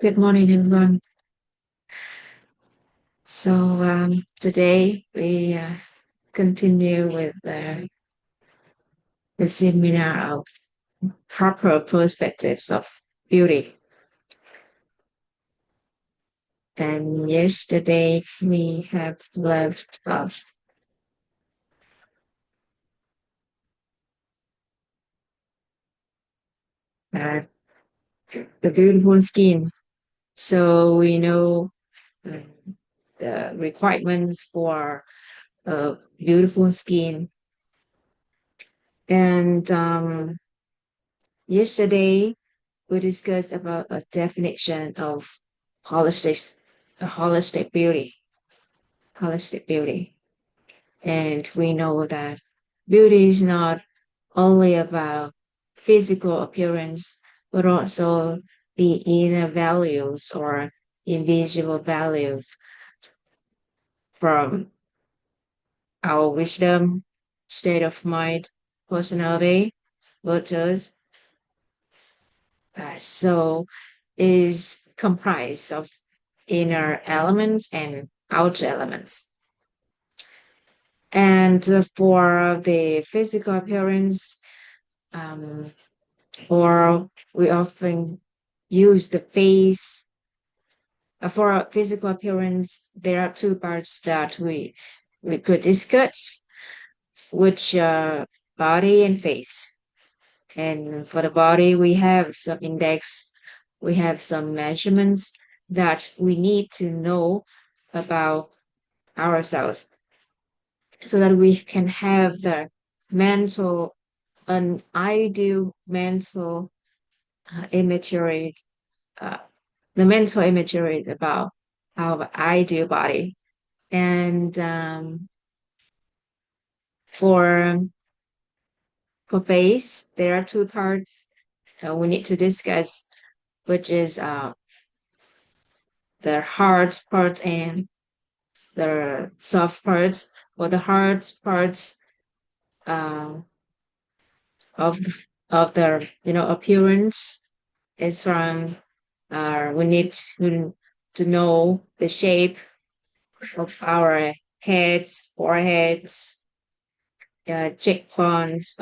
Good morning, everyone. Today we continue with the seminar of proper perspectives of beauty. And yesterday we have left off uh, the beautiful skin. So we know um, the requirements for a beautiful skin. And yesterday we discussed about a definition of holistic, holistic beauty, holistic beauty. And we know that beauty is not only about physical appearance, but also the inner values or invisible values from our wisdom, state of mind, personality, virtues. So is comprised of inner elements and outer elements. And for the physical appearance, um, or we often use the face. For our physical appearance, there are two parts that we could discuss, which body and face. And for the body, we have some index, we have some measurements that we need to know about ourselves so that we can have the mental, an ideal mental immaturity, uh, the mental immaturity about our ideal body. And for for face, there are two parts we need to discuss, which is the hard part and the soft parts. For the hard parts uh, of the appearance is from we need to know the shape of our heads, foreheads, cheekbones,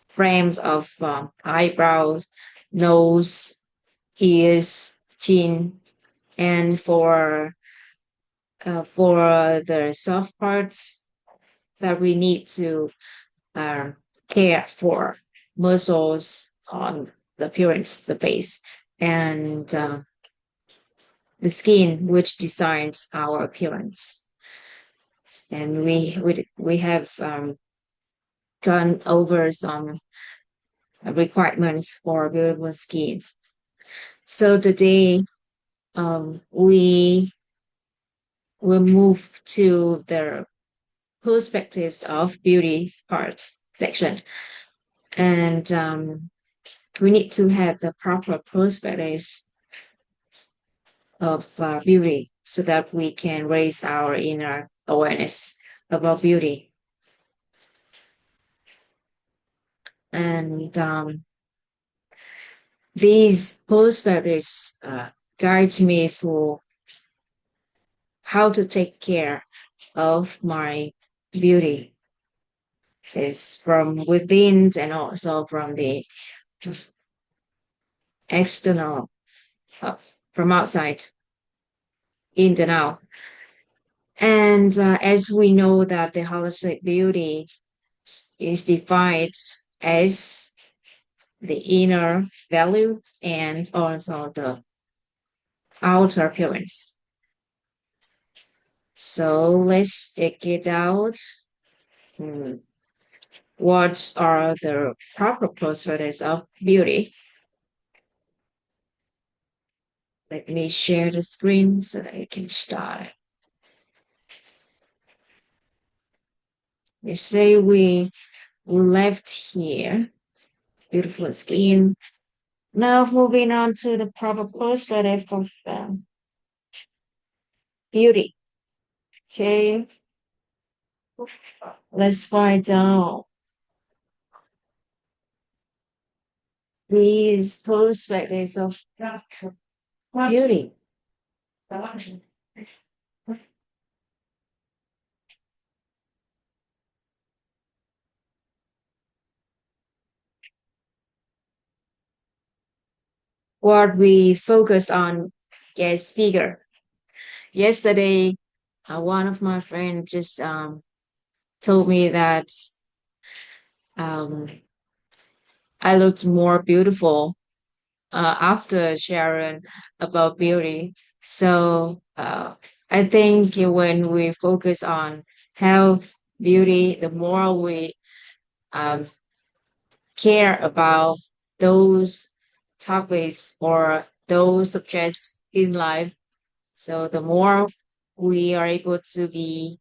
frames of eyebrows, nose, ears, chin, and for the soft parts that we need to uh, care for, muscles on the appearance, the face, and the skin, which designs our appearance. And we have gone over some requirements for beautiful skin. So today we will move to the perspectives of beauty part section, and we need to have the proper perspectives of beauty so that we can raise our inner awareness about beauty. And these perspectives guide me for how to take care of my beauty is from within and also from the external, uh, from outside in and out. And as we know that the holistic beauty is defined as the inner values and also the outer appearance. So let's check it out. Hmm. What are the proper perspectives of beauty? Let me share the screen so that you can start. Yesterday we left here. Beautiful skin. Now moving on to the proper perspective of beauty. Okay, let's find out these perspectives of Beauty. What we focus on guest speaker. Yesterday, one of my friends just told me that um, I looked more beautiful after sharing about beauty. So I think when we focus on health, beauty, the more we um, care about those topics or those subjects in life, so the more we are able to be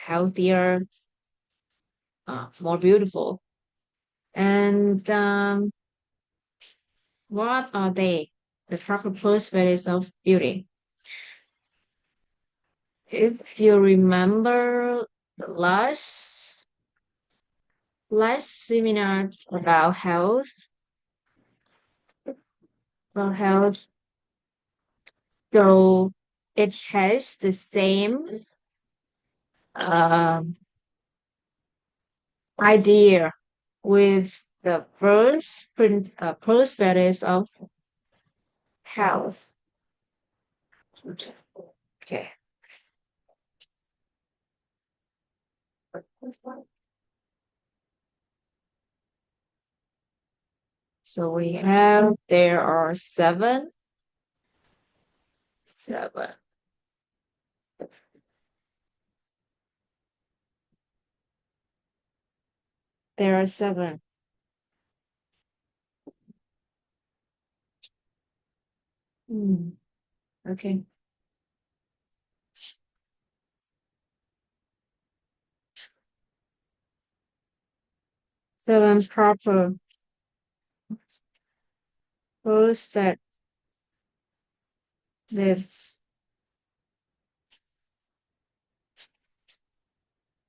healthier, more beautiful. And what are they? The proper perspectives of beauty. If you remember the last seminar about health, so it has the same um, idea with the perspectives of health. Okay. So we have, there are seven. There are seven. Hmm. Okay. Seven proper perspectives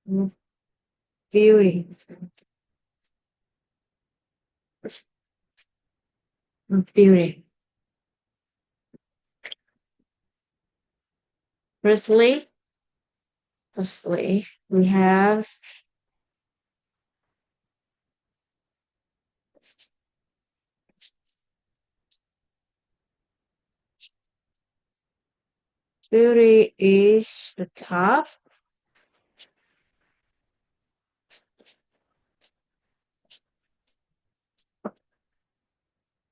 of beauty. Of beauty. Firstly, we have beauty is the top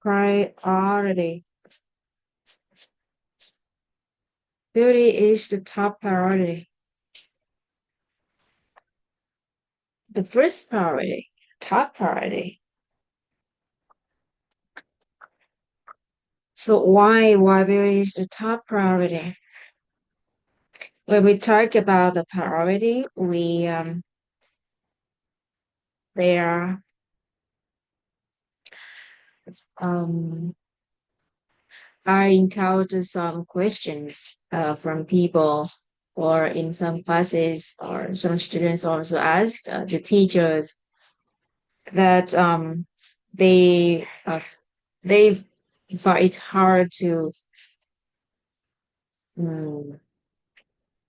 priority. Beauty is the top priority. The first priority, top priority. So why beauty is the top priority? When we talk about the priority, we there um I encounter some questions from people or in some classes or some students also ask the teachers that they find it hard um,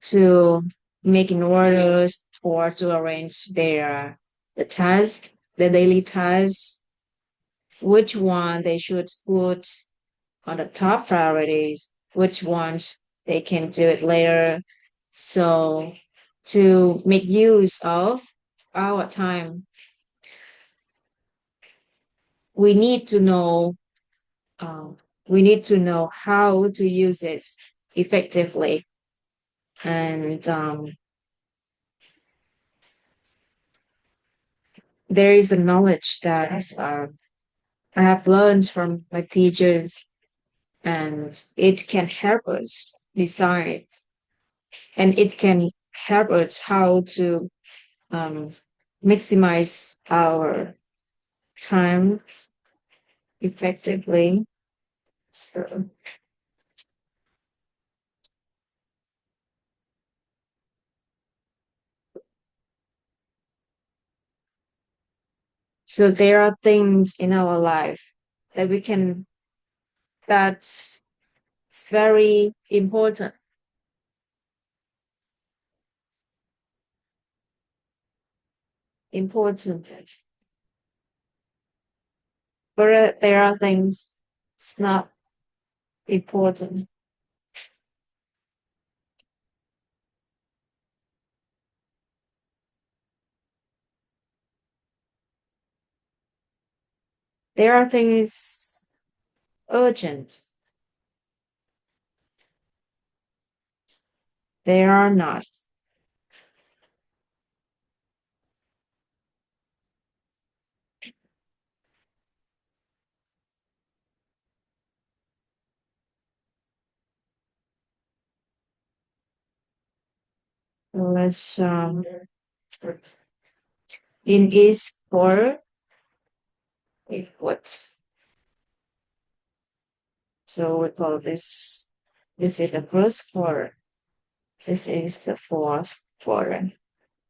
to make in orders or to arrange the task, the daily task, which one they should put on the top priorities, which ones they can do it later. So to make use of our time, we need to know um, we need to know how to use it effectively. And there is a knowledge that I have learned from my teachers, and it can help us decide, and it can help us how to um, maximize our time effectively. So there are things in our life that we can that It's very important. Important. But there are things it's not important. There are things urgent. They are not. Let's in is for what? So we call this is the first quarter. This is the fourth quarter.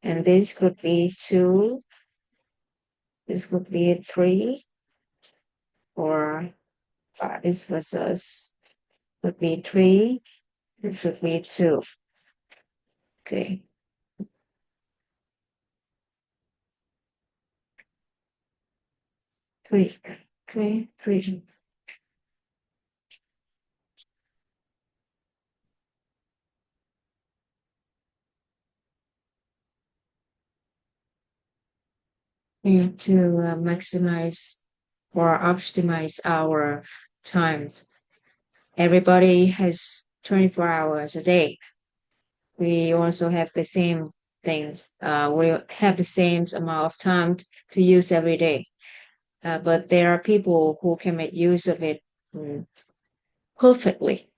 And this could be two, this could be three, or this versus could be three, this could be two. Okay. Three. Okay, three. We need to maximize or optimize our time. Everybody has 24 hours a day. We also have the same things. We have the same amount of time to use every day. But there are people who can make use of it perfectly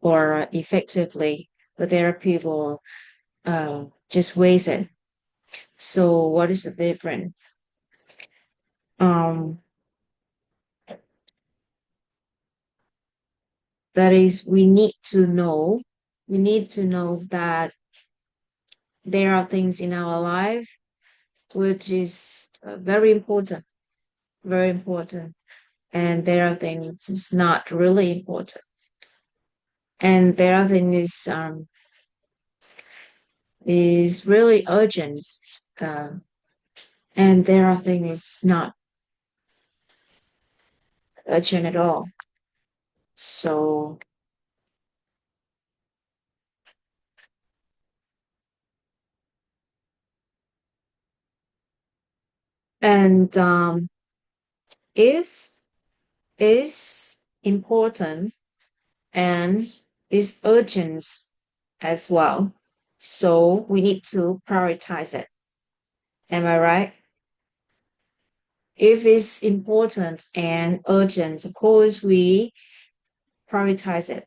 or effectively. But there are people just waste it. So what is the difference? Um, that is, we need to know that there are things in our life which is very important, and there are things it's not really important, and there are things is really urgent, uh, and there are things not urgent at all. So, and if is important and is urgent as well, so we need to prioritize it. Am I right? If it's important and urgent, of course we prioritize it.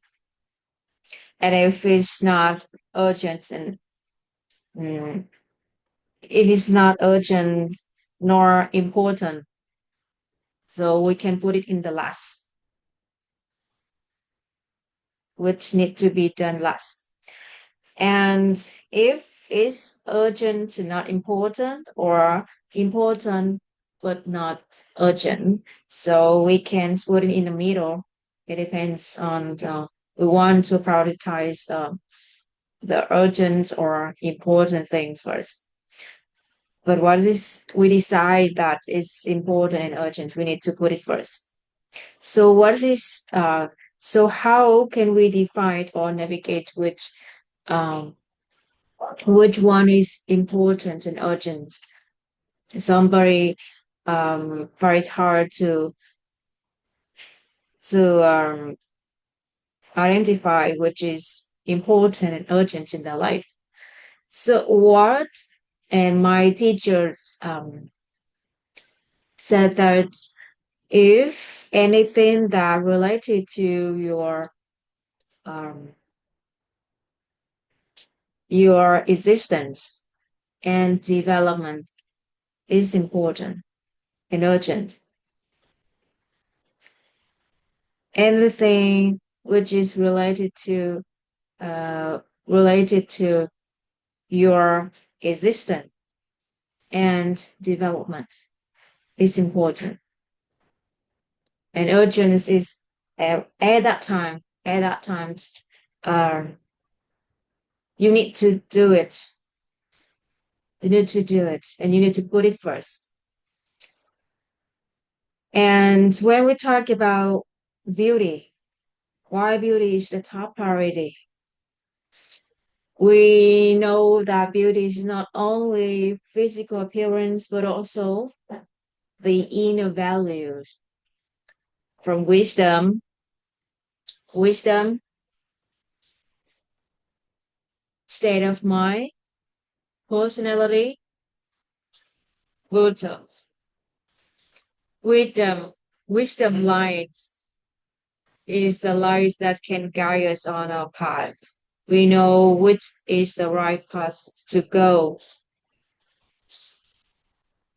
And if it's not urgent and mm, if it's not urgent nor important, so we can put it in the last, which need to be done last. And if it's urgent and not important, or important but not urgent, so we can put it in the middle. It depends on we want to prioritize the urgent or important thing first. But what is we decide that is important and urgent, we need to put it first. So so how can we define or navigate which one is important and urgent? Somebody very hard to identify which is important and urgent in their life. So what and my teachers said that if anything that related to um, your existence and development is important and urgent. Anything which is uh, related to your existence and development is important. And urgent is at that time. at that time, uh, you need to do it. You need to do it, and you need to put it first. And when we talk about beauty, why beauty is the top priority, we know that beauty is not only physical appearance, but also the inner values from wisdom, state of mind, personality, wisdom. Wisdom, wisdom lights is the light that can guide us on our path. We know which is the right path to go.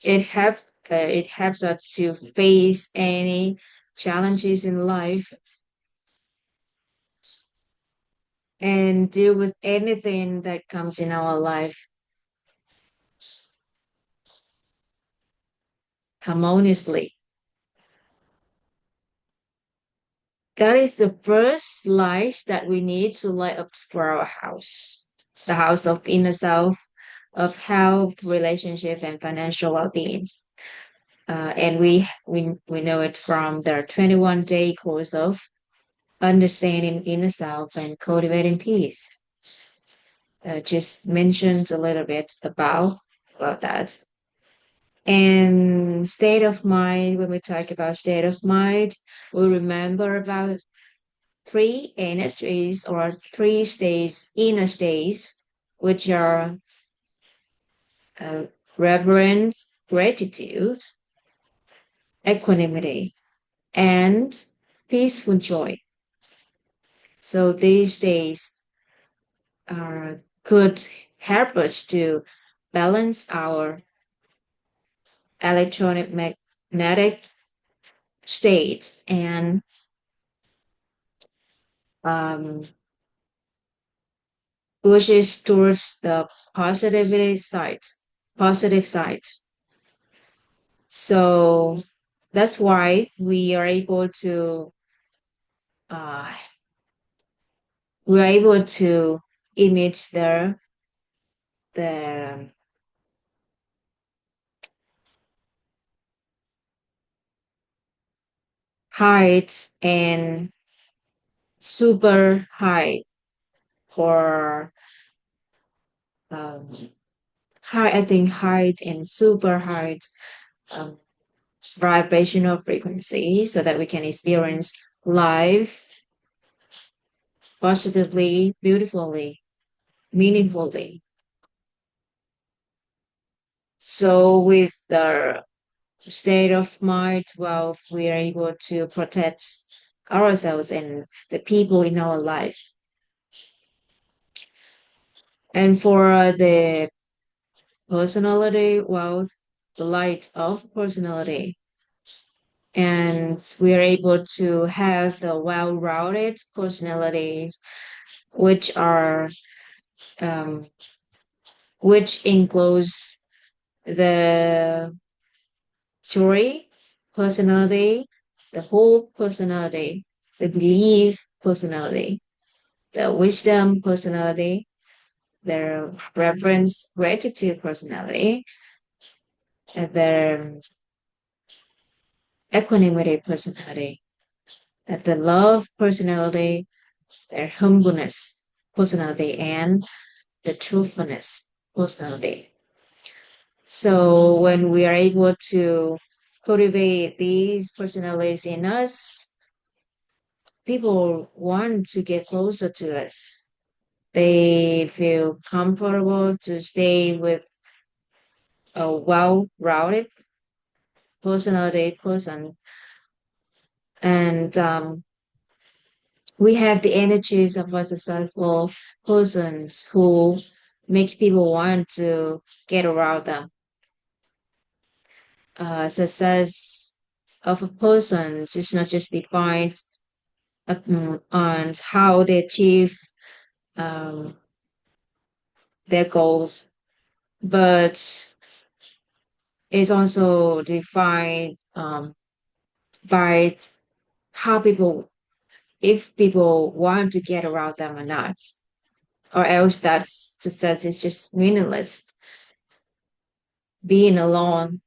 It helps us to face any challenges in life and deal with anything that comes in our life harmoniously. That is the first light that we need to light up for our house, the house of inner self, of health, relationship, and financial well-being. And we know it from the 21-day course of understanding inner self and cultivating peace. Just mentioned a little bit about that. And state of mind, when we talk about state of mind, we remember about three energies or three states, inner states, which are uh, reverence, gratitude, equanimity, and peaceful joy. So these days could help us to balance our electronic magnetic state and um, pushes towards the positivity side, positive side. So that's why uh, we are able to image the heights and super high or um, high, I think height and super height um, vibrational frequency so that we can experience life positively, beautifully, meaningfully. So with the state of mind, well, we are able to protect ourselves and the people in our life. And for the personality, well, the light of personality. And we are able to have the well-rounded personalities, which are um, which includes the joy personality, the whole personality, the belief personality, the wisdom personality, the reverence gratitude personality, and the equanimity personality, and the love personality, their humbleness personality, and the truthfulness personality. So when we are able to cultivate these personalities in us, people want to get closer to us. They feel comfortable to stay with a well-rounded personality person. And we have the energies of a successful persons who make people want to get around them. Success of a person is not just defined on how they achieve um, their goals, but is also defined by how people if people want to get around them or not, or else that success is just meaningless, being alone.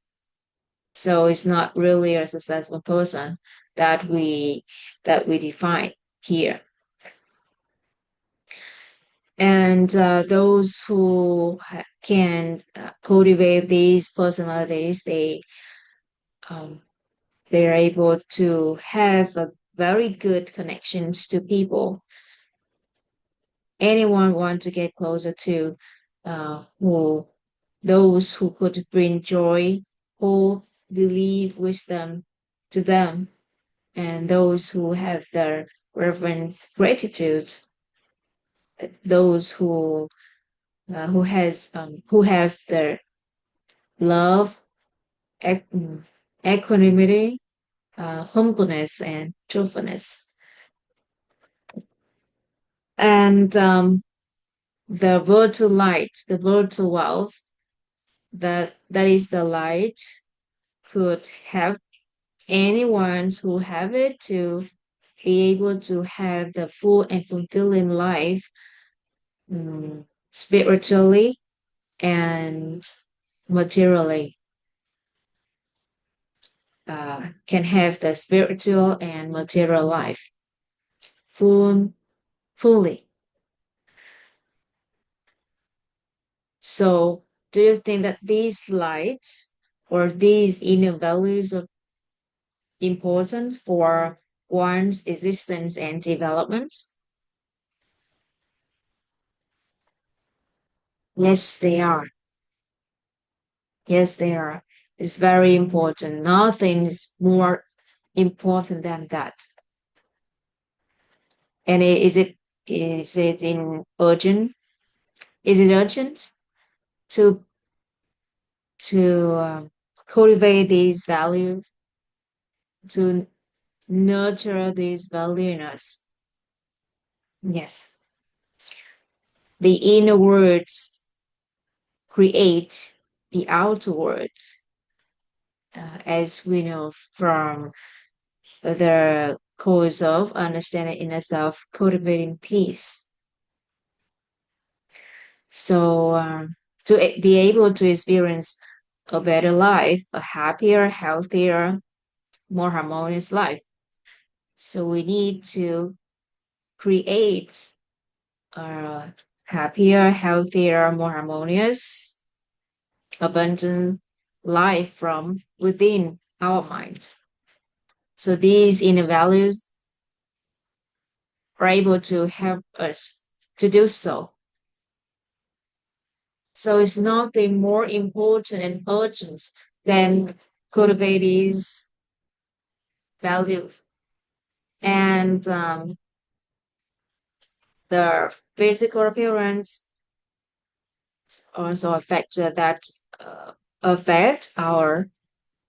So it's not really a successful person that we define here. And those who can cultivate these personalities, um, they're able to have a very good connections to people. Anyone want to get closer to who those who could bring joy, who believe wisdom to them, and those who have their reverence, gratitude, those who have their love, equanimity, humbleness, and truthfulness. And the virtual light, the virtual wealth, that is the light could help anyone who have it to be able to have the full and fulfilling life, spiritually and materially. Can have the spiritual and material life full, fully. So, do you think that these lights or these inner values are important for one's existence and development? Yes, they are. Yes, they are. It's very important. Nothing is more important than that. And is it in urgent? Is it urgent to to cultivate these values, to nurture these values in us? Yes, the inner words create the outer words, as we know from the course of understanding inner self, cultivating peace. So, to be able to experience a better life, a happier, healthier, more harmonious life. So, we need to create a happier, healthier, more harmonious, abundant life from within our minds. So, these inner values are able to help us to do so. So it's nothing more important and urgent than cultivate these values. And the physical appearance also a factor that uh, affect our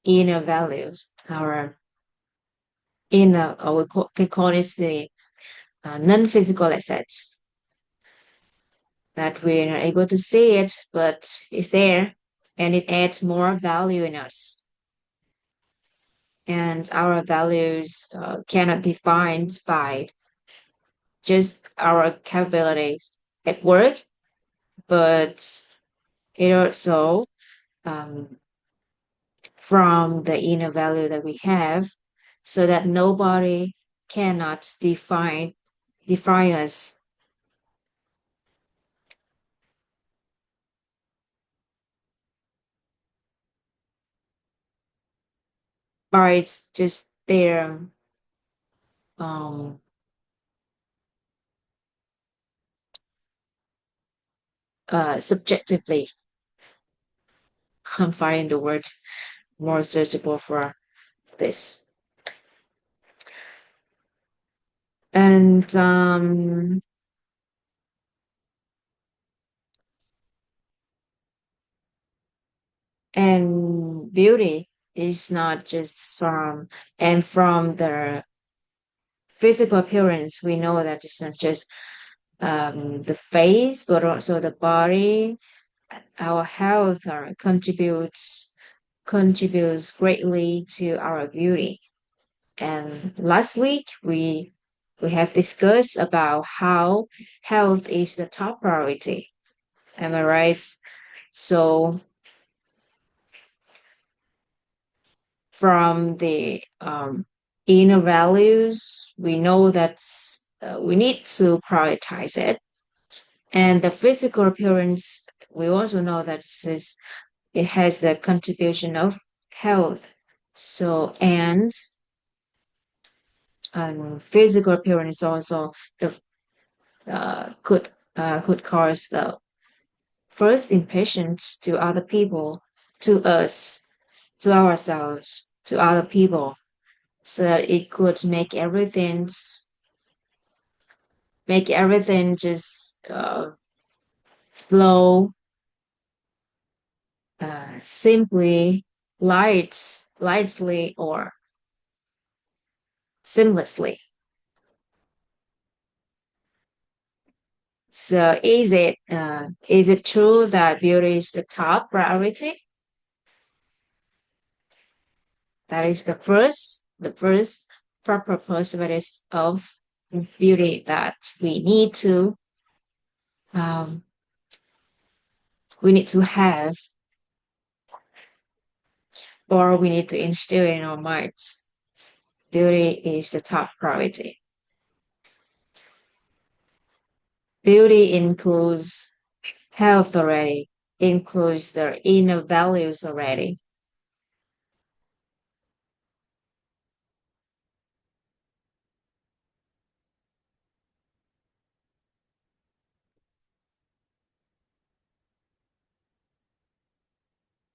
inner values, our inner, or can call it the non-physical assets that we are able to see it, but it's there and it adds more value in us. And our values cannot defined by just our capabilities at work, but it also um, from the inner value that we have, so that nobody cannot define us. Or it's just there um, subjectively. I'm finding the word more suitable for this. And and beauty is not just from the physical appearance. We know that it's not just the face, but also the body. Our health contributes greatly to our beauty. And last week we we have discussed about how health is the top priority. Am I right? So from the inner values, we know that we need to prioritize it. And the physical appearance, we also know that it has the contribution of health. So, and physical appearance also the could cause the first impressions to other people, to us, to ourselves, to other people, so that it could make everything just flow simply, lightly, or seamlessly. So is it true that beauty is the top priority? That is the first proper perspective of beauty that um, we need to have, or we need to instill in our minds. Beauty is the top priority. Beauty includes health already, includes their inner values already.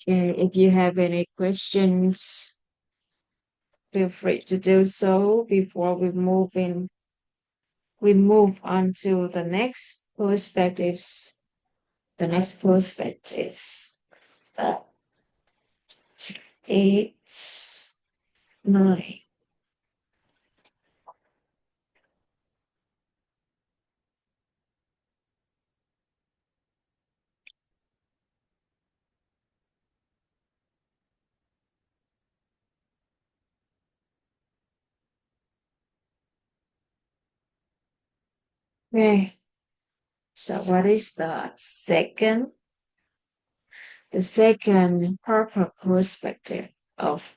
Okay, if you have any questions, feel free to do so before we move on to the next perspectives. Uh, 8, 9. Okay, so what is the second proper perspective of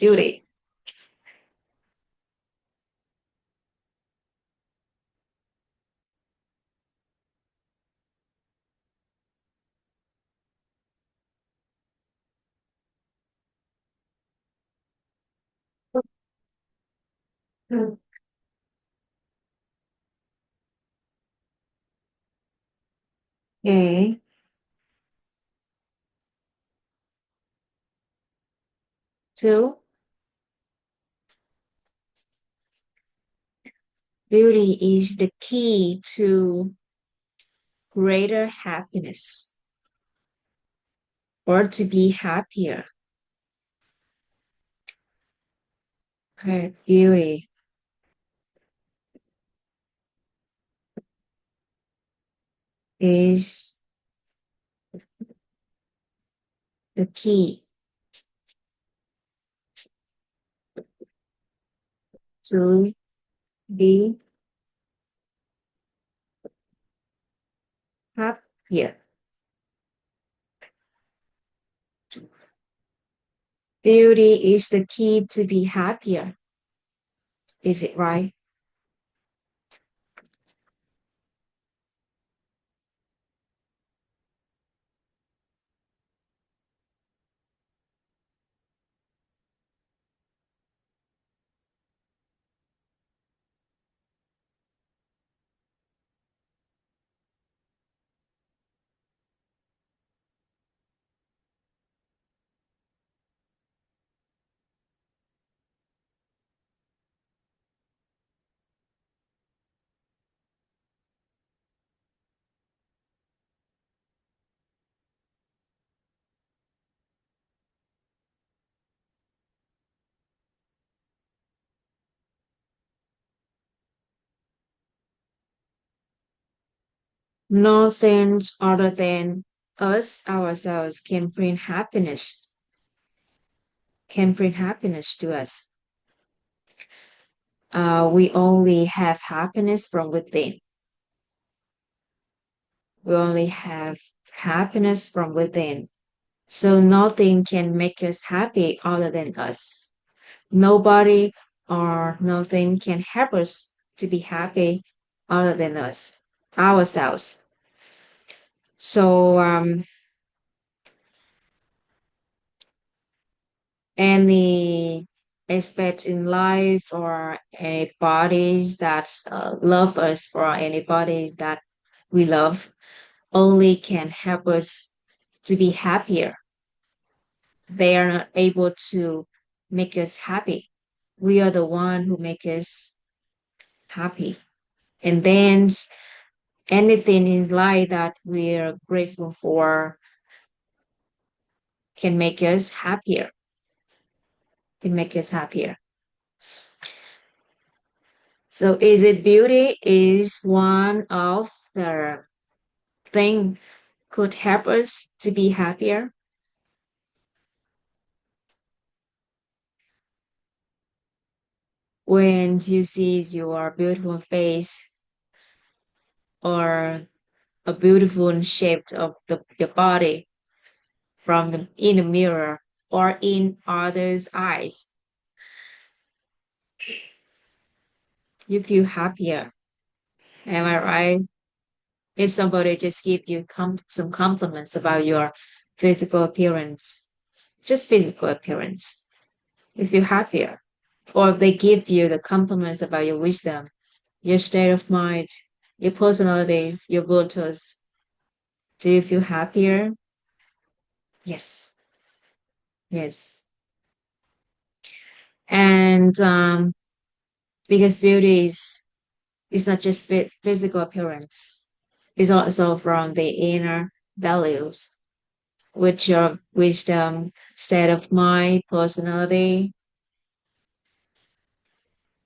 beauty? Okay, two, beauty is the key to greater happiness, or to be happier. Okay, beauty is the key to be happier. Beauty is the key to be happier. Is it right? Nothing other than us ourselves can bring happiness to us. We only have happiness from within. We only have happiness from within. So nothing can make us happy other than us. Nobody or nothing can help us to be happy other than us, ourselves. So any aspect in life or any bodies that love us or any bodies that we love only can help us to be happier. They are not able to make us happy. We are the one who make us happy. And then anything in life that we're grateful for can make us happier, can make us happier. So is it beauty is one of the thing could help us to be happier? When you see your beautiful face or a beautiful shape of your body from in the mirror or in others' eyes, you feel happier. Am I right? If somebody just give you some compliments about your physical appearance, just physical appearance, you feel happier. Or if they give you the compliments about your wisdom, your state of mind, your personalities, your virtues, do you feel happier? Yes, yes. And because beauty is not just physical appearance, it's also from the inner values, which are wisdom, state of mind, personality,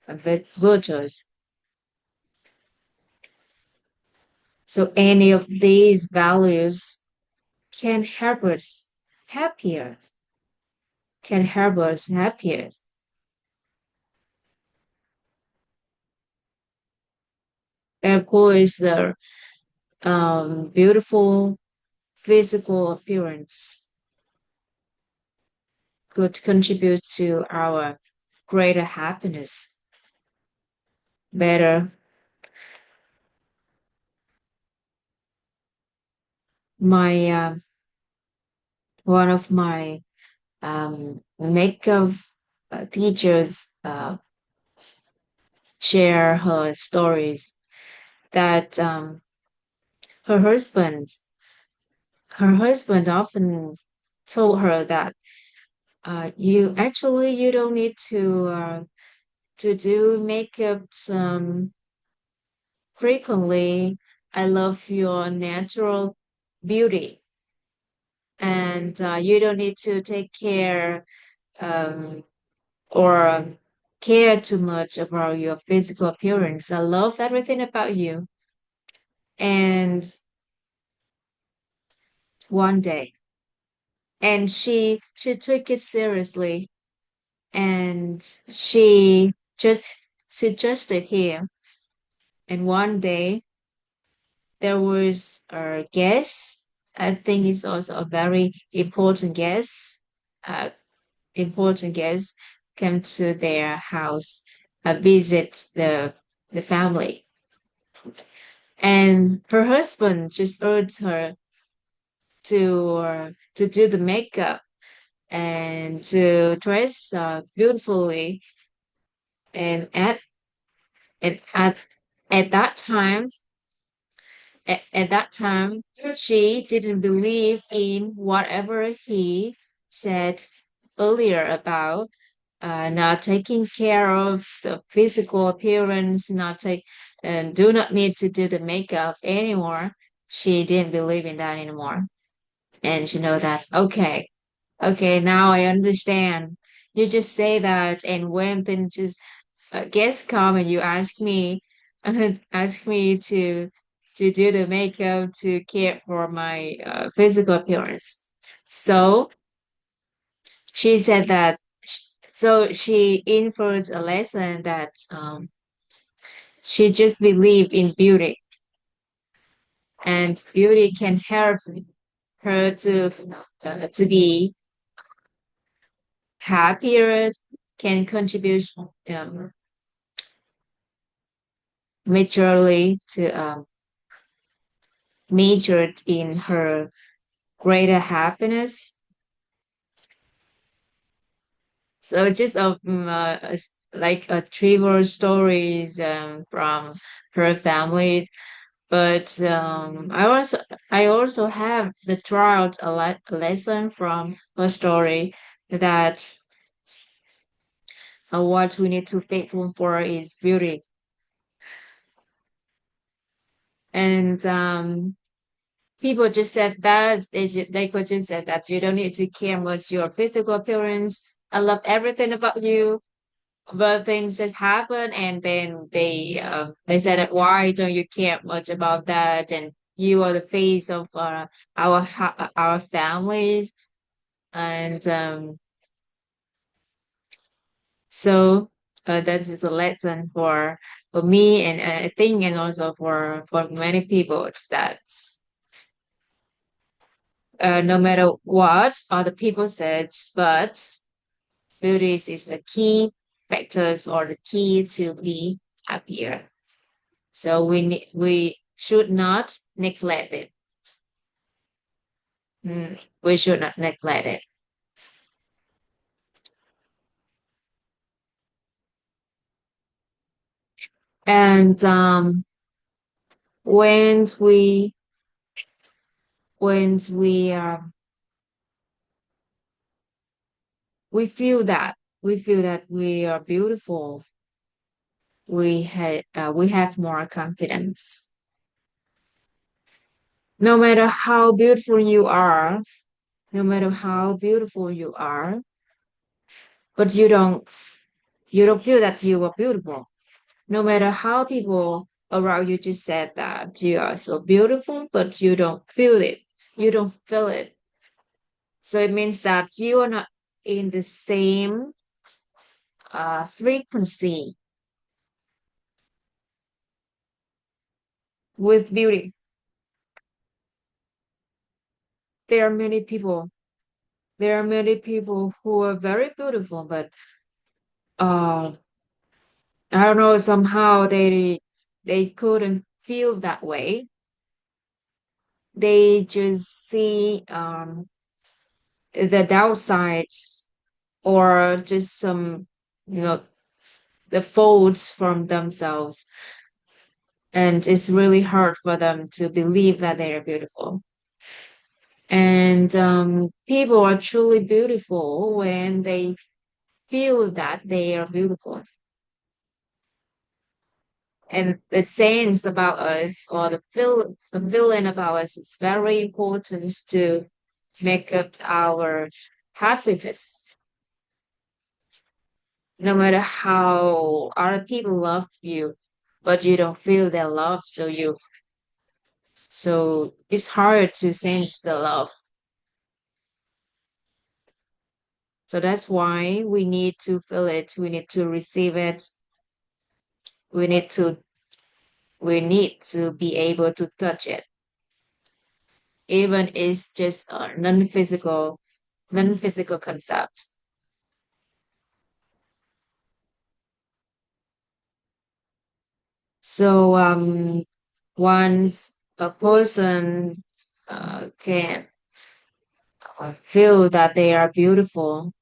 and virtues. So any of these values can help us happier, can help us happier. And of course, the beautiful physical appearance could contribute to our greater happiness, better. My one of my makeup teachers share her stories that her husband her husband often told her that you don't need to do makeup frequently. I love your natural beauty, and you don't need to take care um, or care too much about your physical appearance. I love everything about you. And one day, and she took it seriously, and she just suggested him. And one day there was a guest. I think it's also a very important guest. Uh, important guest came to their house, visit the family, and her husband just urged her to do the makeup and to dress beautifully. And at at at that time, at that time, she didn't believe in whatever he said earlier about not taking care of the physical appearance, not take and do not need to do the makeup anymore. She didn't believe in that anymore. And you know that, okay, okay, now I understand. You just say that, and when then just guests come and you ask me, ask me to do the makeup to care for my physical appearance. So she said that So she inferred a lesson that she just believed in beauty, and beauty can help her to be happier, can contribute um, majorly to majored in her greater happiness. So it's just like a trivial stories from her family. But I also have the tried a lesson from her story that what we need to faithful for is beauty. And people just said that they could just said that you don't need to care much your physical appearance. I love everything about you, but things just happen, and then they said that why don't you care much about that? And you are the face of our families, and so that is a lesson for me, and I think, and also for many people, it's that no matter what other people said, but beauty is the key factors or the key to be happier. So we should not neglect it. We should not neglect it. And when we feel that we are beautiful, we have more confidence. No matter how beautiful you are, no matter how beautiful you are, but you don't feel that you are beautiful. No matter how people around you just said that you are so beautiful, but you don't feel it. You don't feel it. So it means that you are not in the same frequency with beauty. There are many people. There are many people who are very beautiful, but uh, I don't know. Somehow they couldn't feel that way. They just see the downside, or just some, you know, the faults from themselves, and it's really hard for them to believe that they are beautiful. And people are truly beautiful when they feel that they are beautiful. And the sense about us, or the feeling about us, is very important to make up our happiness. No matter how other people love you, but you don't feel their love, so it's hard to sense the love. So that's why we need to feel it, we need to receive it, we need to we need to be able to touch it, even it's just a non-physical concept. So once a person can feel that they are beautiful,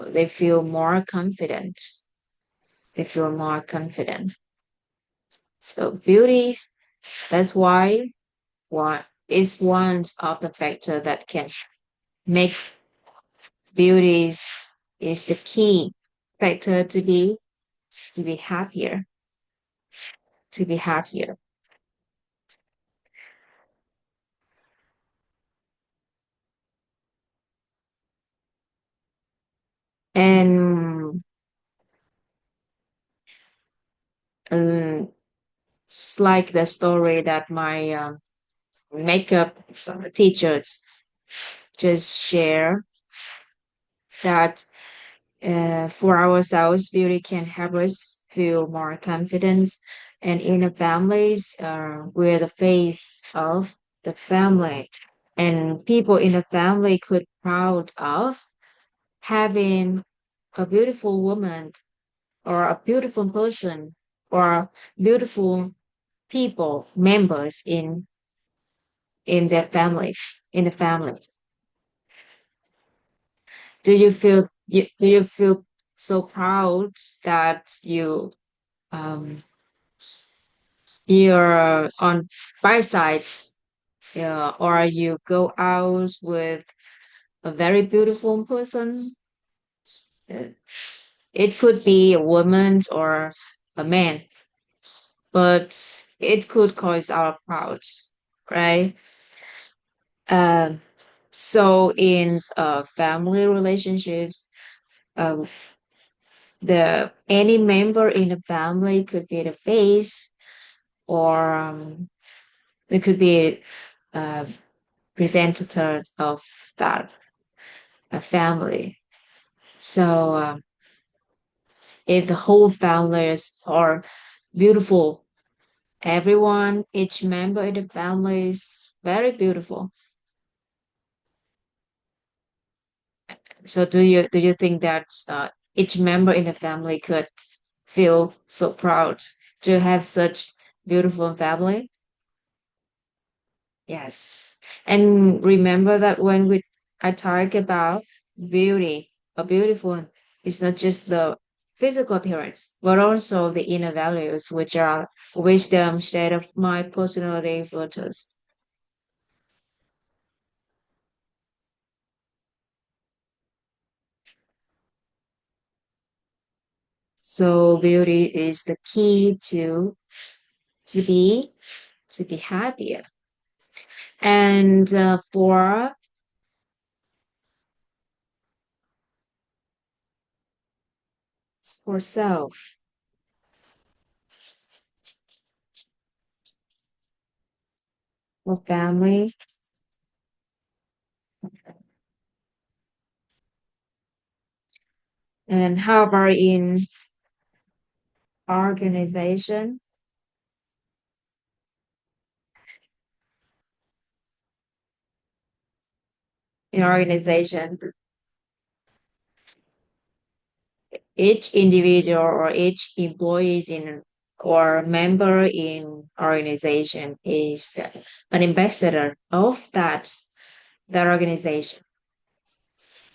they feel more confident. They feel more confident. So beauty, that's why one is one of the factor that can make beauty is the key factor to be happier, to be happier. And um, it's like the story that my makeup teachers just share, that For ourselves, beauty can help us feel more confident. And in the families, we're the face of the family. And people in the family could proud of having a beautiful woman or a beautiful person or beautiful people, members in their family, in the family. Do you feel so proud that um you're on by sides, yeah, or you go out with a very beautiful person? Uh, It could be a woman or a man, but it could cause our proud, right? Um, so in family relationships, um, the any member in the family could be the face, or it could be uh, representative of that family. So if the whole family are beautiful, everyone, each member in the family is very beautiful. So do you think that each member in the family could feel so proud to have such beautiful family? Yes. And remember that when I talk about beauty, a beautiful, it's not just the physical appearance, but also the inner values, which are wisdom, state of mind, personality, virtues. So beauty is the key to be to be happier. And for self, for family, and how about organization? In organization, each individual or each employees in or member in organization is an ambassador of that organization.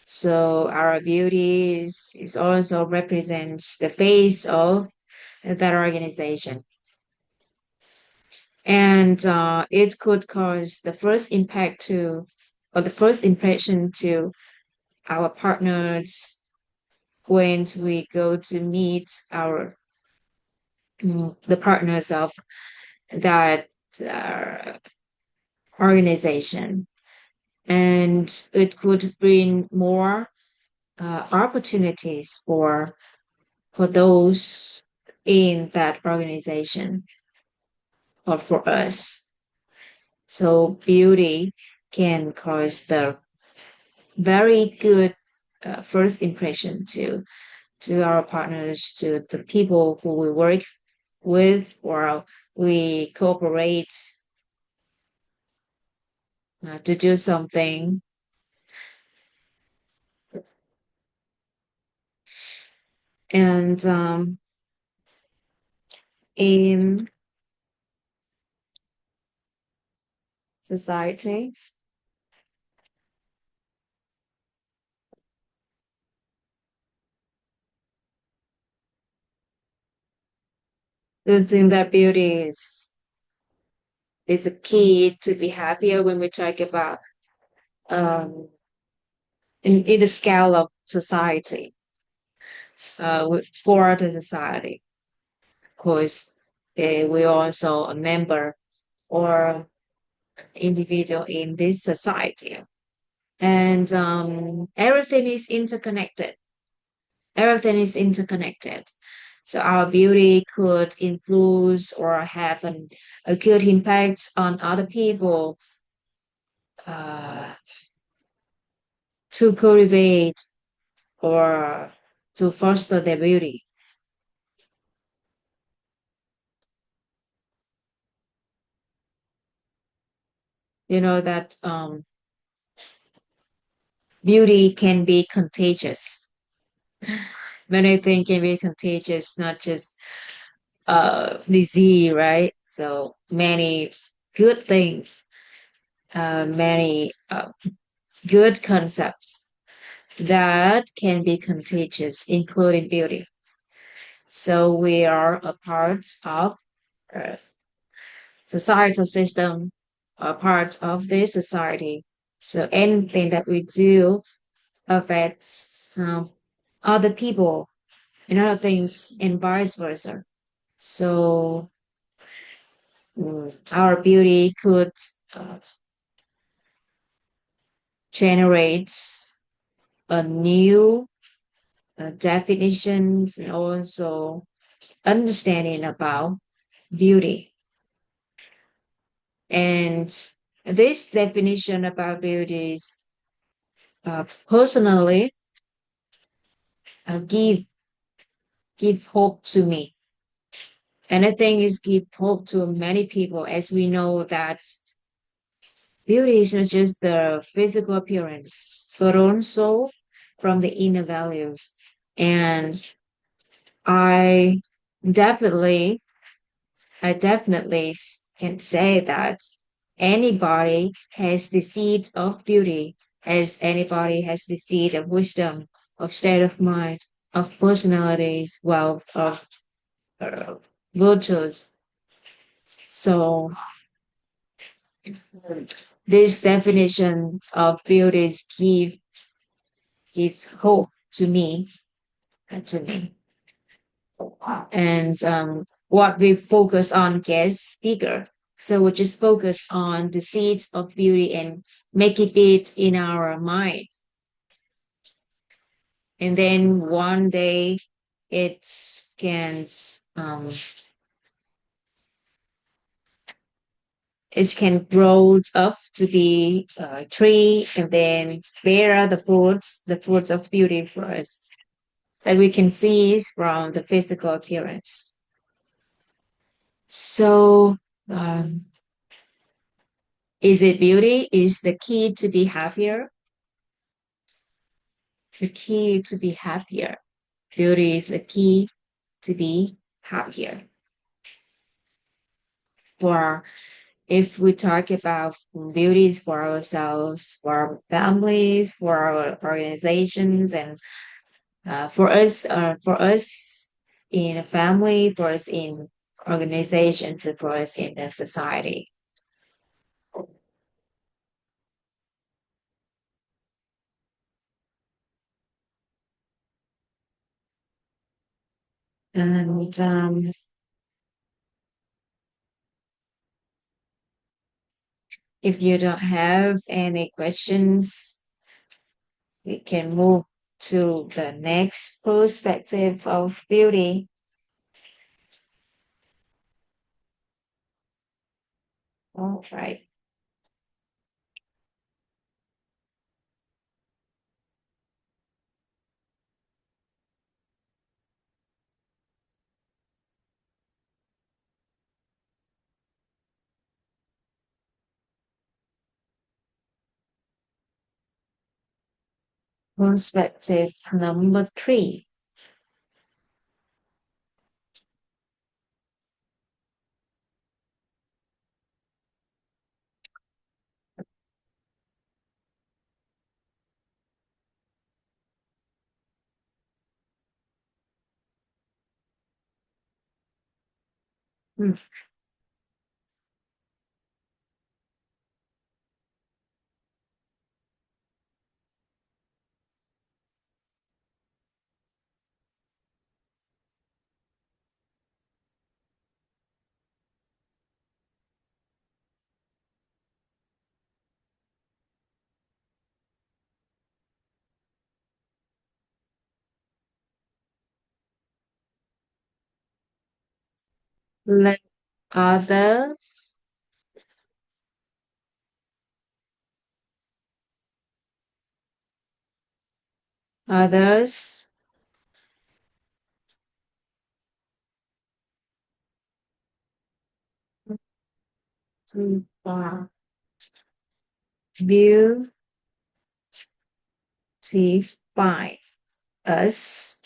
So our beauty is also represents the face of that organization. And it could cause the first impact to or the first impression to our partners when we go to meet our the partners of that uh, organization, and it could bring more opportunities for those in that organization or for us. So beauty can cause the very good first impression to our partners, to the people who we work with or we cooperate to do something. And in society, do you think that beauty is a key to be happier when we talk about um, in the scale of society, for the society? Of course, we also a member or individual in this society, and everything is interconnected. Everything is interconnected. So our beauty could influence or have a good impact on other people uh, to cultivate or to foster their beauty. You know that beauty can be contagious. Many things can be contagious, not just disease, right? So many good things, many good concepts that can be contagious, including beauty. So we are a part of a societal system, a part of this society. So anything that we do affects other people and other things, and vice versa. So our beauty could uh, generate a new definitions and also understanding about beauty. And this definition about beauty is personally give hope to me. And I think it's give hope to many people as we know that beauty is not just the physical appearance, but also from the inner values. And I definitely, I definitely can say that anybody has the seed of beauty, as anybody has the seed of wisdom, of state of mind, of personalities, wealth, of uh, virtues. So these definitions of beauties gives hope to me. And what we focus on gets bigger. So we just focus on the seeds of beauty and make it big in our mind. And then one day it can um, it can grow up to be a tree and then bear the fruits of beauty for us that we can see from the physical appearance. So, is it beauty is the key to be happier? The key to be happier. Beauty is the key to be happier. For if we talk about beauties for ourselves, for our families, for our organizations, and for us in a family, for us in organizations, and for us in the society. And if you don't have any questions, we can move to the next perspective of beauty. All right. Perspective number three. Hmm. Let others, others beautify beautify us.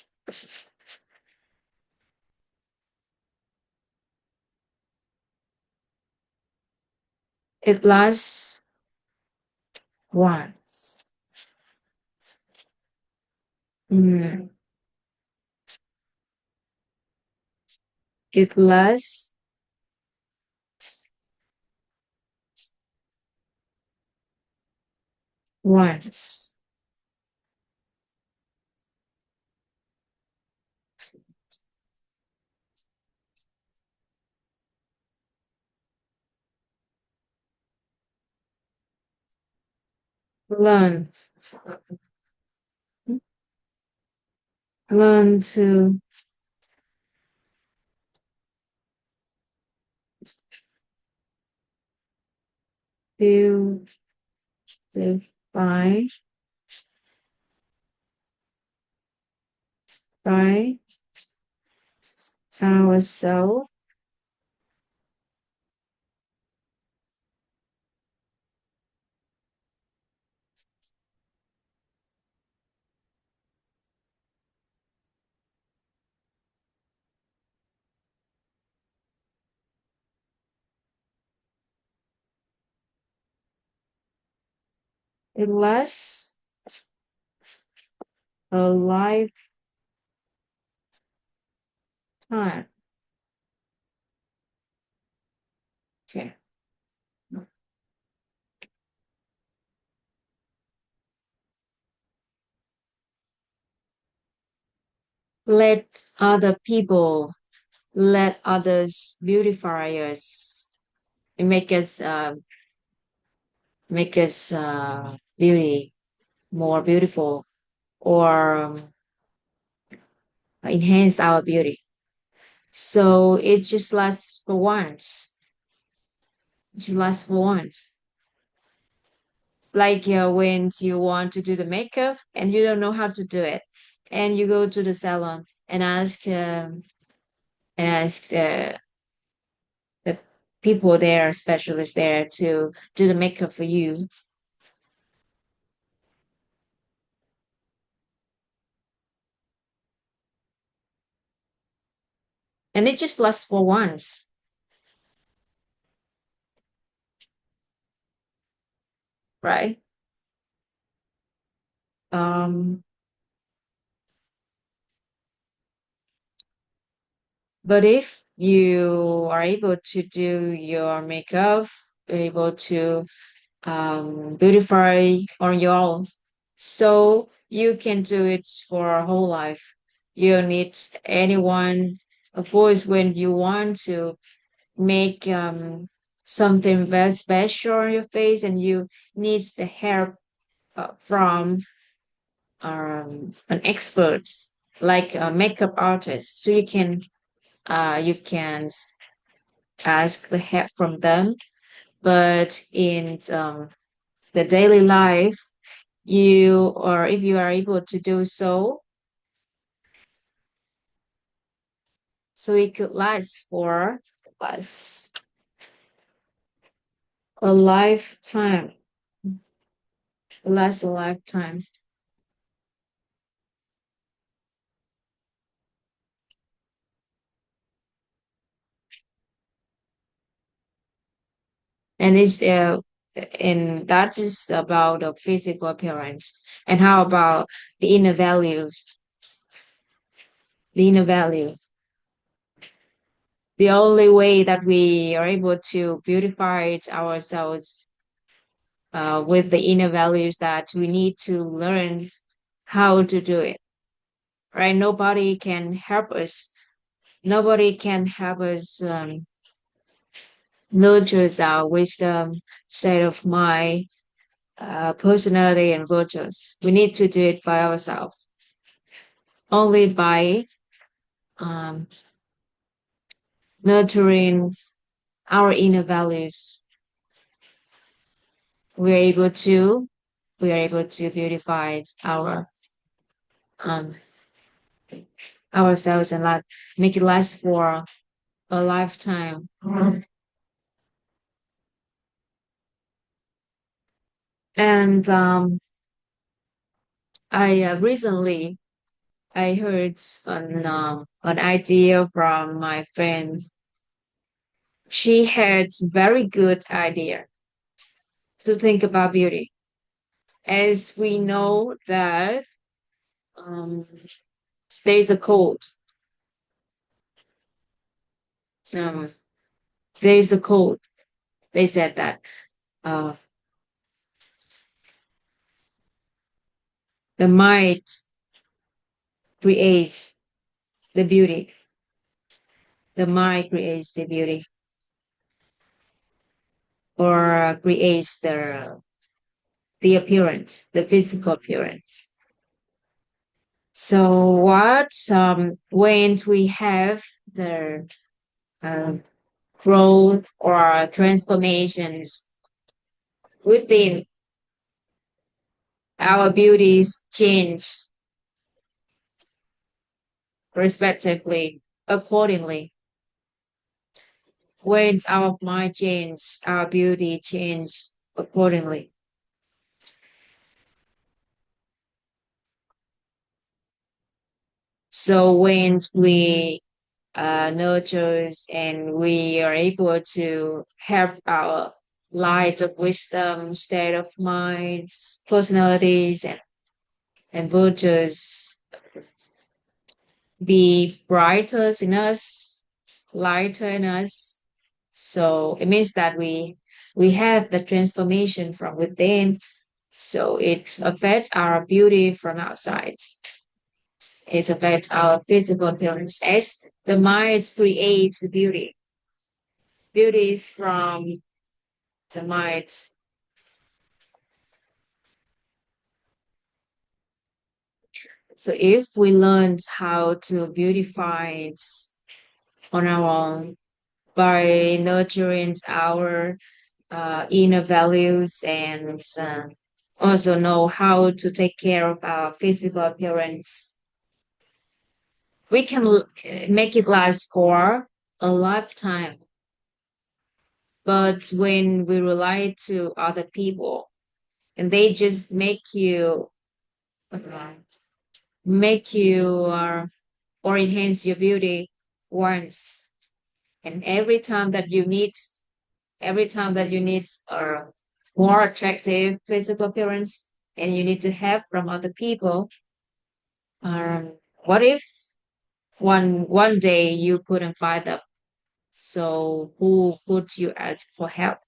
It lasts once. Mm. It lasts once. Learn. Learn to beautify by ourselves. It lasts a lifetime. Okay. Let other people, let others beautify us. It make us beauty more beautiful, or enhance our beauty. So it just lasts for once. It just lasts for once. Like when you want to do the makeup and you don't know how to do it, and you go to the salon and ask the people there, specialists there, to do the makeup for you, and it just lasts for once, right? Um, but if you are able to do your makeup, able to beautify on your own, so you can do it for a whole life. You don't need anyone. Of course, when you want to make something very special on your face and you need the help from an expert like a makeup artist, so you can ask the help from them. But in the daily life, you or if you are able to do so, so it could last for us a lifetime, last a lifetime. And that is about the physical appearance. And how about the inner values? The inner values. The only way that we are able to beautify ourselves with the inner values, that we need to learn how to do it. Right? Nobody can help us. Nobody can help us nurture our wisdom, state of mind, personality, and virtues. We need to do it by ourselves. Only by um, nurturing our inner values, we're able to beautify um, ourselves and make it last for a lifetime. And I recently I heard an idea from my friend. She had very good idea to think about beauty. As we know that um, there is a code. Um, there is a code. They said that uh, the mind creates the beauty. The mind creates the beauty, or creates the appearance, the physical appearance. So what when we have the uh, growth or transformations within our beauties change respectively accordingly. When our mind change, our beauty change accordingly. So when we nurtures and we are able to help our light of wisdom, state of minds, personalities, and virtues be brighter in us, lighter in us. So it means that we have the transformation from within. So it affects our beauty from outside. It affects our physical appearance as the mind creates beauty. Beauty is from the mind. So if we learn how to beautify it on our own by nurturing our inner values and also know how to take care of our physical appearance, we can make it last for a lifetime. But when we rely to other people and they just uh, make you or enhance your beauty once, and every time that you need a more attractive physical appearance and you need to have from other people, what if one day you couldn't find them? So who could you ask for help?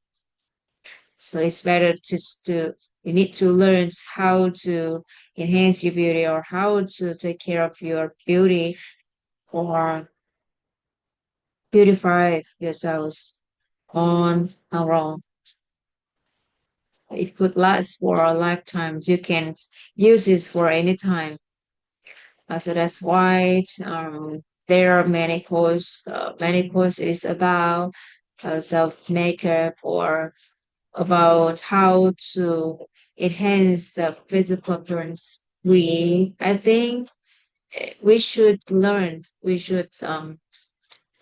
So it's better just to you need to learn how to enhance your beauty or how to take care of your beauty or beautify yourselves on our own. It could last for a lifetime. You can use it for any time. So that's why there are many courses about self makeup or about how to enhance the physical appearance. I think we should learn. We should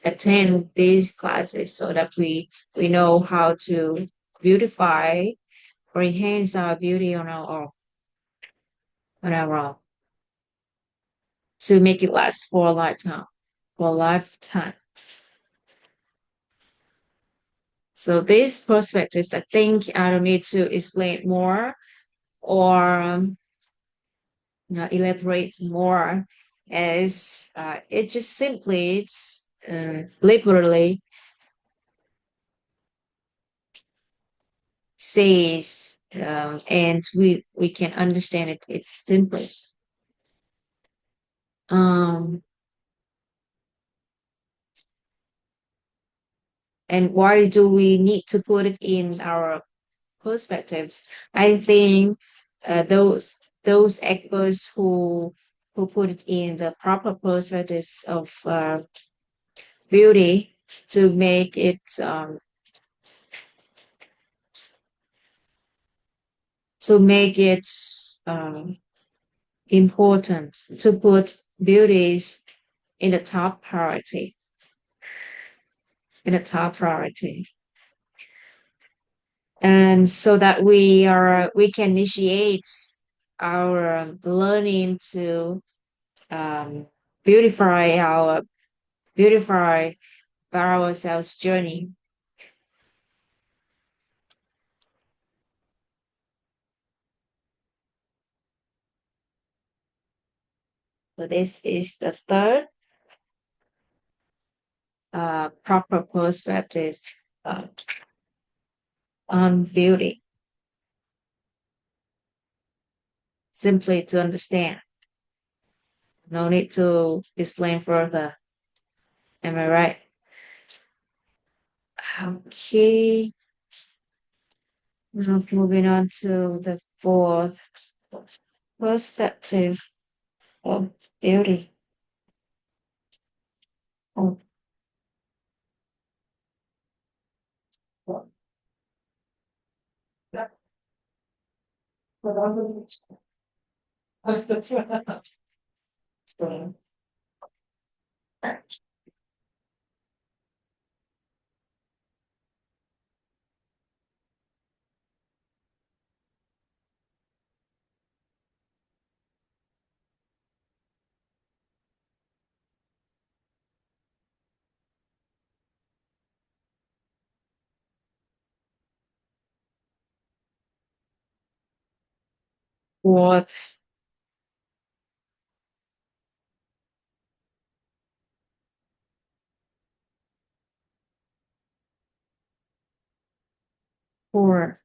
attend these classes so that we know how to beautify or enhance our beauty on our own to make it last for a lifetime. For a lifetime. So these perspectives, I think I don't need to explain more or elaborate more, as it just simply liberally says, and we can understand it. It's simple. Um, and why do we need to put it in our perspectives? I think those experts who put it in the proper perspectives of beauty to make it to make it um, important to put beauties in the top priority in the top priority. and so that we can initiate our learning to um, beautify our beautify ourselves journey. So this is the third proper perspective uh, on beauty, simply to understand. No need to explain further. Am I right? Okay. Now moving on to the fourth perspective of beauty. Oh, fourth, four.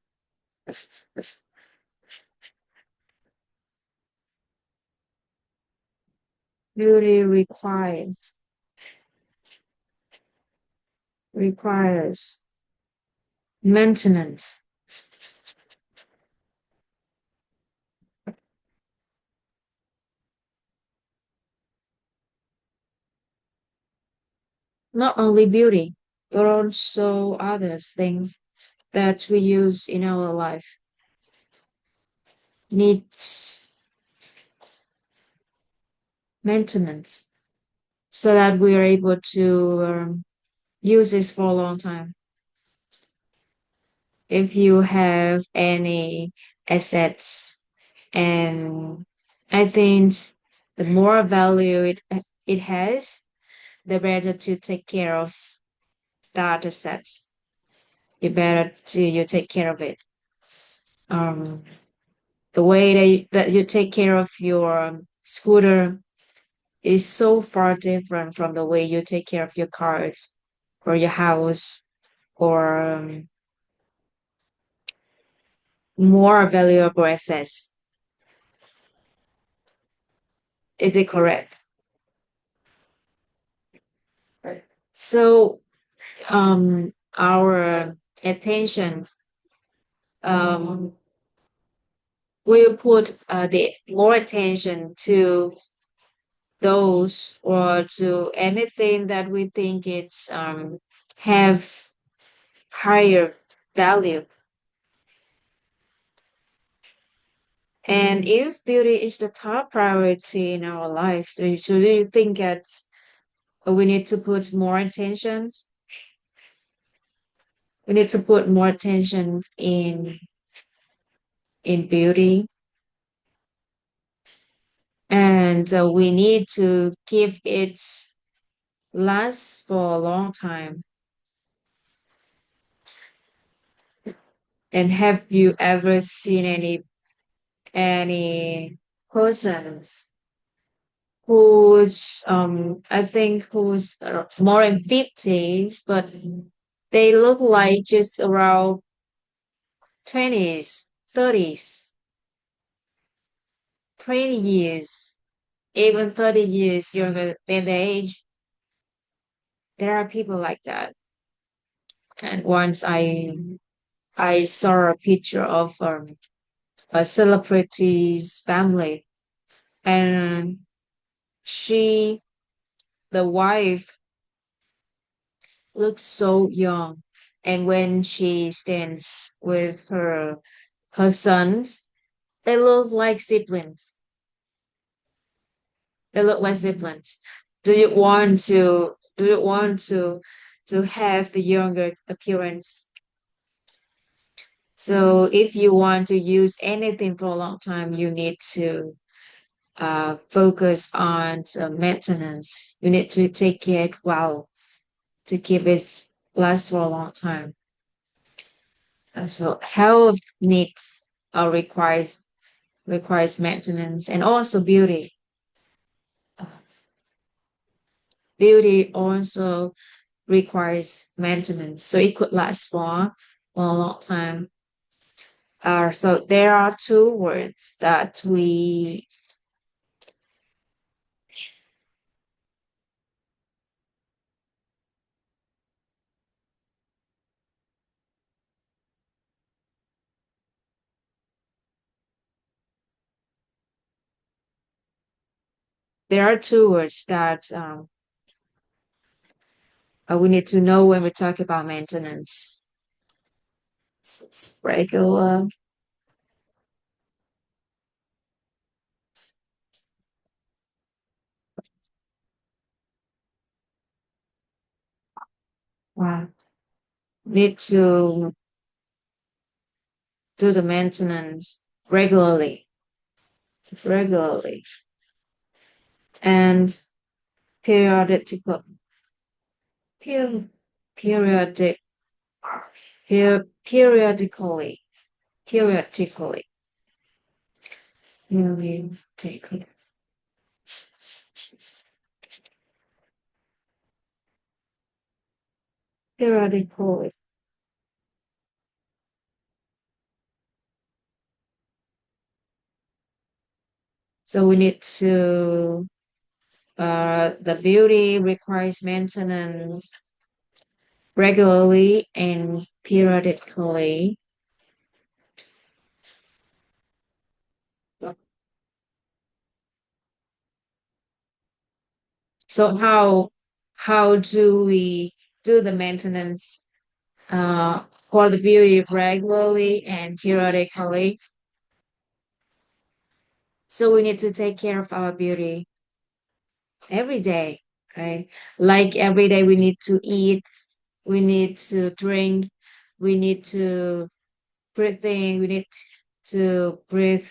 Beauty requires maintenance. Not only beauty, but also others things that we use in our life needs maintenance so that we are able to use this for a long time. If you have any assets, and I think the more value it has, the better to take care of that asset. The better to you take care of it. Um, the way that you take care of your scooter is so far different from the way you take care of your cars or your house or more valuable assets. Is it correct? Right. So our attention um, will put the more attention to those or to anything that we think it's have higher value. And if beauty is the top priority in our lives, do you think that we need to put more attention? We need to put more attention in beauty, and we need to give it last for a long time. And have you ever seen any persons who's I think who's more than 50s, but they look like just around 20s, 30s, 20 years, even 30 years younger than the age. There are people like that. And once I saw a picture of a celebrity's family, and she, the wife, looks so young. And when she stands with her sons, they look like siblings. They look like siblings. Do you want to have the younger appearance? So if you want to use anything for a long time, you need to focus on maintenance. You need to take care well to keep it last for a long time. So health needs requires maintenance, and also beauty. Uh, Beauty also requires maintenance, so it could last for a long time. So there are two words that we there are two words that we need to know when we talk about maintenance. Regular. Need to do the maintenance regularly, and periodical, per, periodic, periodically, periodically, periodically, periodically. So we need to. The beauty requires maintenance regularly and periodically. So how do we do the maintenance for the beauty regularly and periodically? So we need to take care of our beauty every day, right? Like every day we need to eat, we need to drink, we need to breathe in, we need to breathe,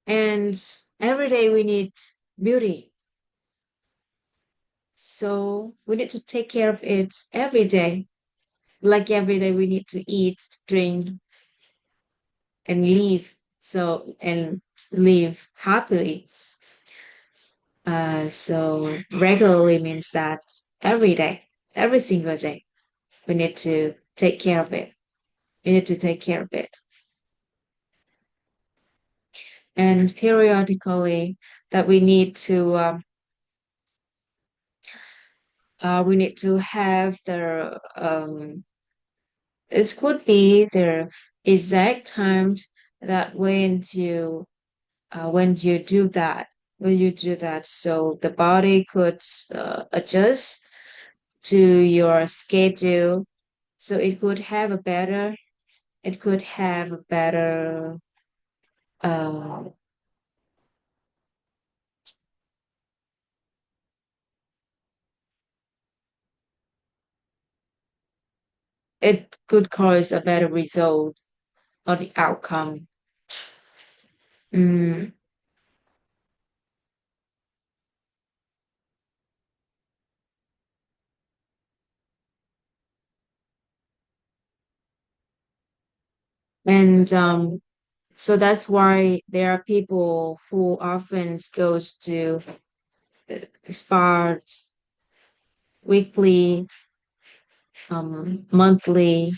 and every day we need beauty. So we need to take care of it every day. Like every day we need to eat, drink, and live. So and live happily. So regularly means that every day, every single day, we need to take care of it. We need to take care of it. And periodically that we need to have the it could be the exact times that when you do that so the body could adjust to your schedule, so it could have a better uh, it could cause a better result or the outcome. Mm. And so that's why there are people who often goes to spas weekly, monthly,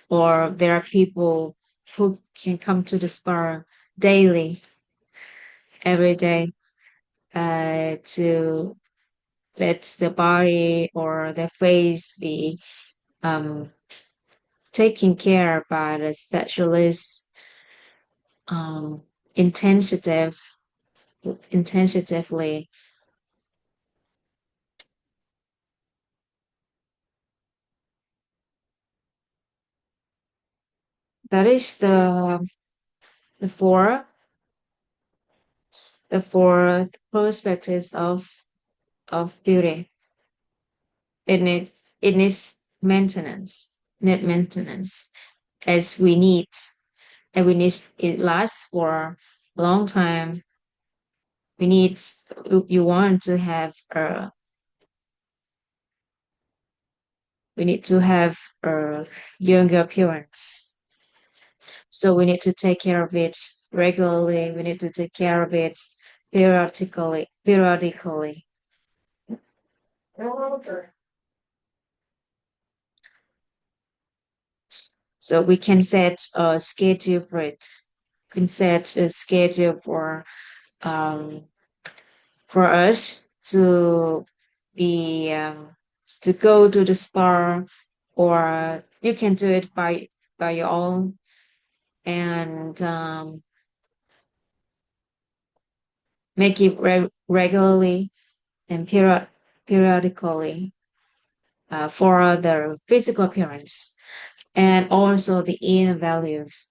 or there are people who can come to the spa daily, every day, to let the body or the face be um, taken care by the specialist, um, intensive, intensitively. That is the four perspectives of beauty. it needs maintenance, net maintenance, as we need, and we need it lasts for a long time. We need you want to have we need to have a younger appearance. So we need to take care of it regularly. We need to take care of it periodically. So we can set a schedule for it. We can set a schedule um, for us to be to go to the spa, or you can do it by your own, and make it regularly and periodically for the physical appearance and also the inner values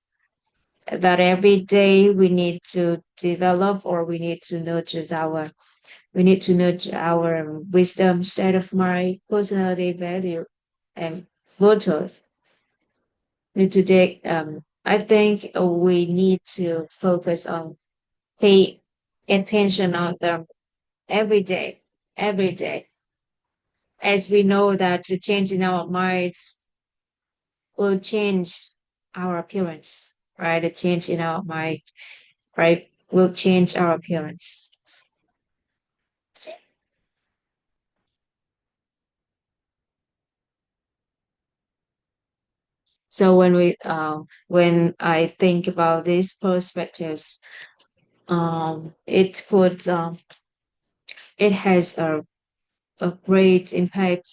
that every day we need to develop, or we need to nurture our wisdom, state of mind, personality, value, and virtues. Need to take I think we need to focus on pay attention on them every day, every day, as we know that the change in our minds will change our appearance, right? The change in our mind, right, will change our appearance. So when I think about these perspectives, it could it has a great impact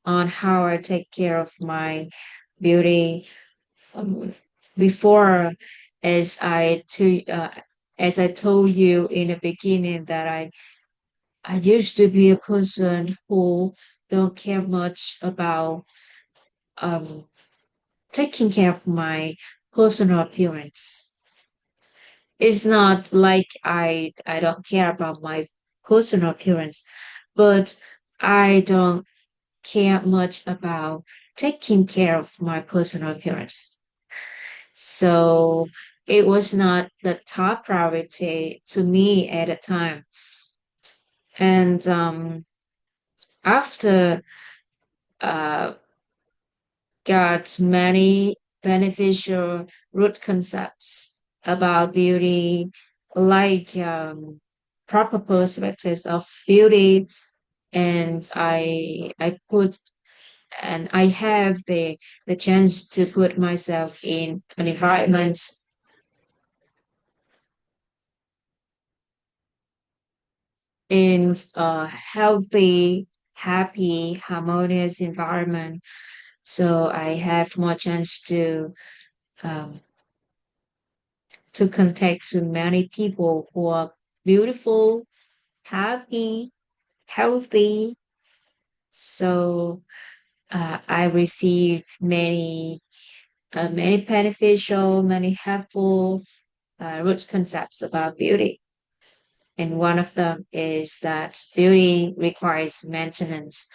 on how I take care of my beauty. Um, before, as as I told you in the beginning, that I used to be a person who don't care much about um taking care of my personal appearance. It's not like I don't care about my personal appearance, but I don't care much about taking care of my personal appearance. So it was not the top priority to me at the time. And after uh, got many beneficial root concepts about beauty, like proper perspectives of beauty, and I have the chance to put myself in an environment, in a healthy, happy, harmonious environment. So I have more chance um, to contact to many people who are beautiful, happy, healthy. So I receive many beneficial, many helpful root concepts about beauty. And one of them is that beauty requires maintenance.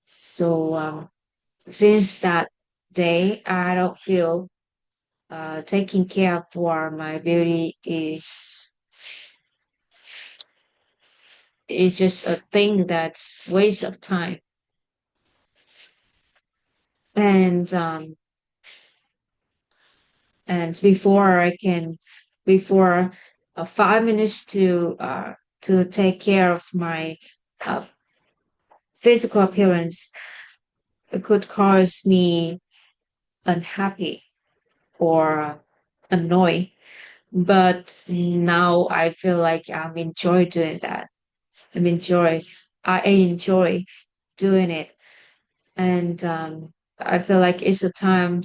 So since that day, I don't feel taking care for my beauty is just a thing that's waste of time. And before I can before 5 minutes to take care of my uh, physical appearance, it could cause me unhappy or annoyed. But now I feel like I'm enjoy doing that. I'm enjoy I enjoy doing it, and I feel like it's a time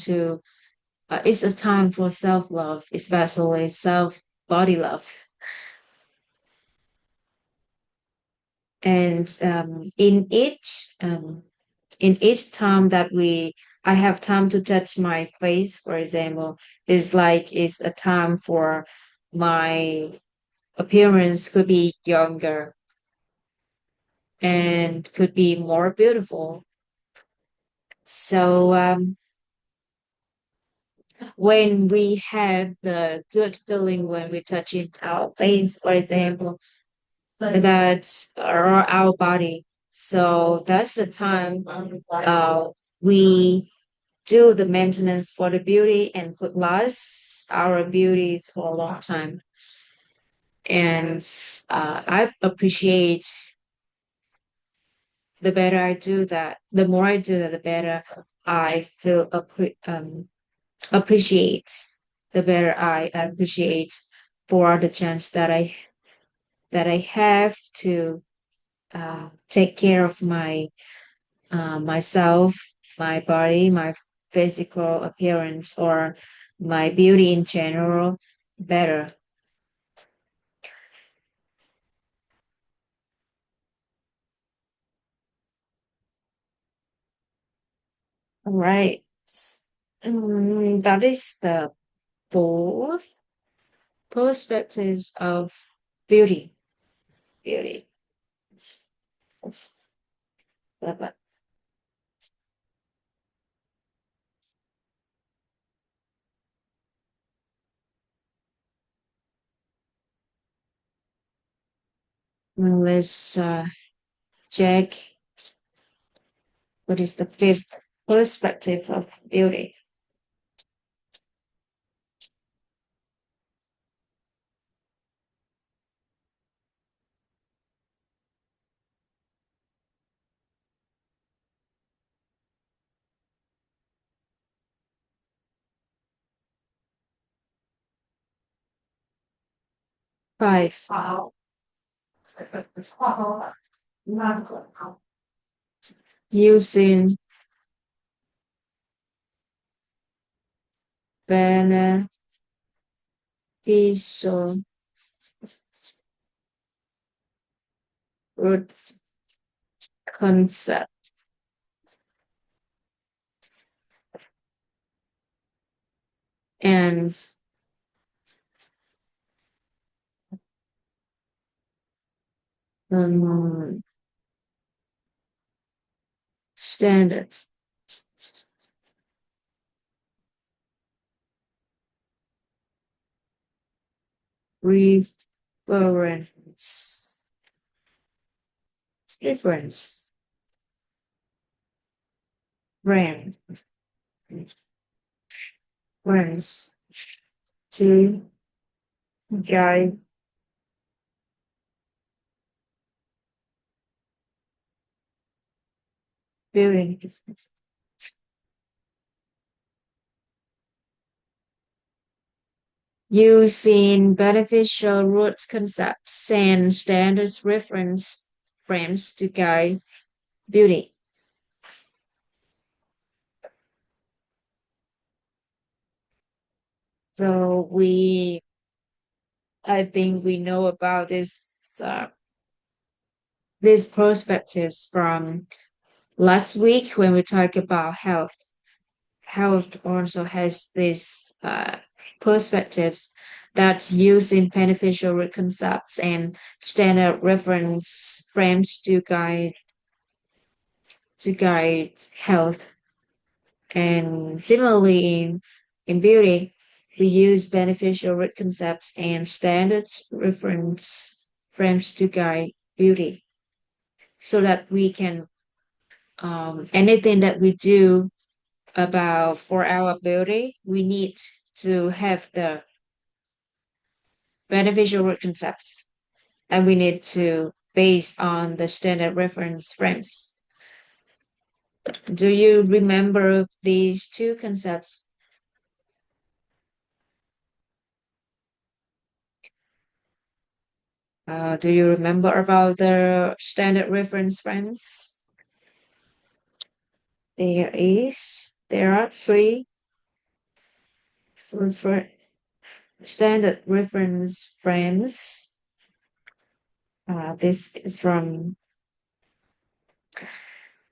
for self love, especially self body love. And in each time that we I have time to touch my face, for example, is like it's a time for my appearance could be younger. and could be more beautiful. So when we have the good feeling when we touch it our face, for example, that's our body. So that's the time we do the maintenance for the beauty and could last our beauties for a long time. And I appreciate the better I do that, the more I do that, the better I feel appreciate, the better I appreciate for the chance that I have to take care of my myself, my body, my physical appearance, or my beauty in general better. All right. That is the fourth perspective of beauty. Beauty. Let's check what is the fifth perspective of beauty. 5. Using beneficial root concept and um, standard reference reference brand brands to guide building business. Using beneficial root concepts and standards reference frames to guide beauty. So I think we know about these perspectives from last week when we talked about health. Health also has these perspectives that's using beneficial concepts and standard reference frames to guide health. And similarly in beauty, we use beneficial concepts and standard reference frames to guide beauty so that we can anything that we do about for our beauty, we need to have the beneficial root concepts and we need to base on the standard reference frames. Do you remember these two concepts? Do you remember about the standard reference frames? There are three refer, standard reference frames. This is from,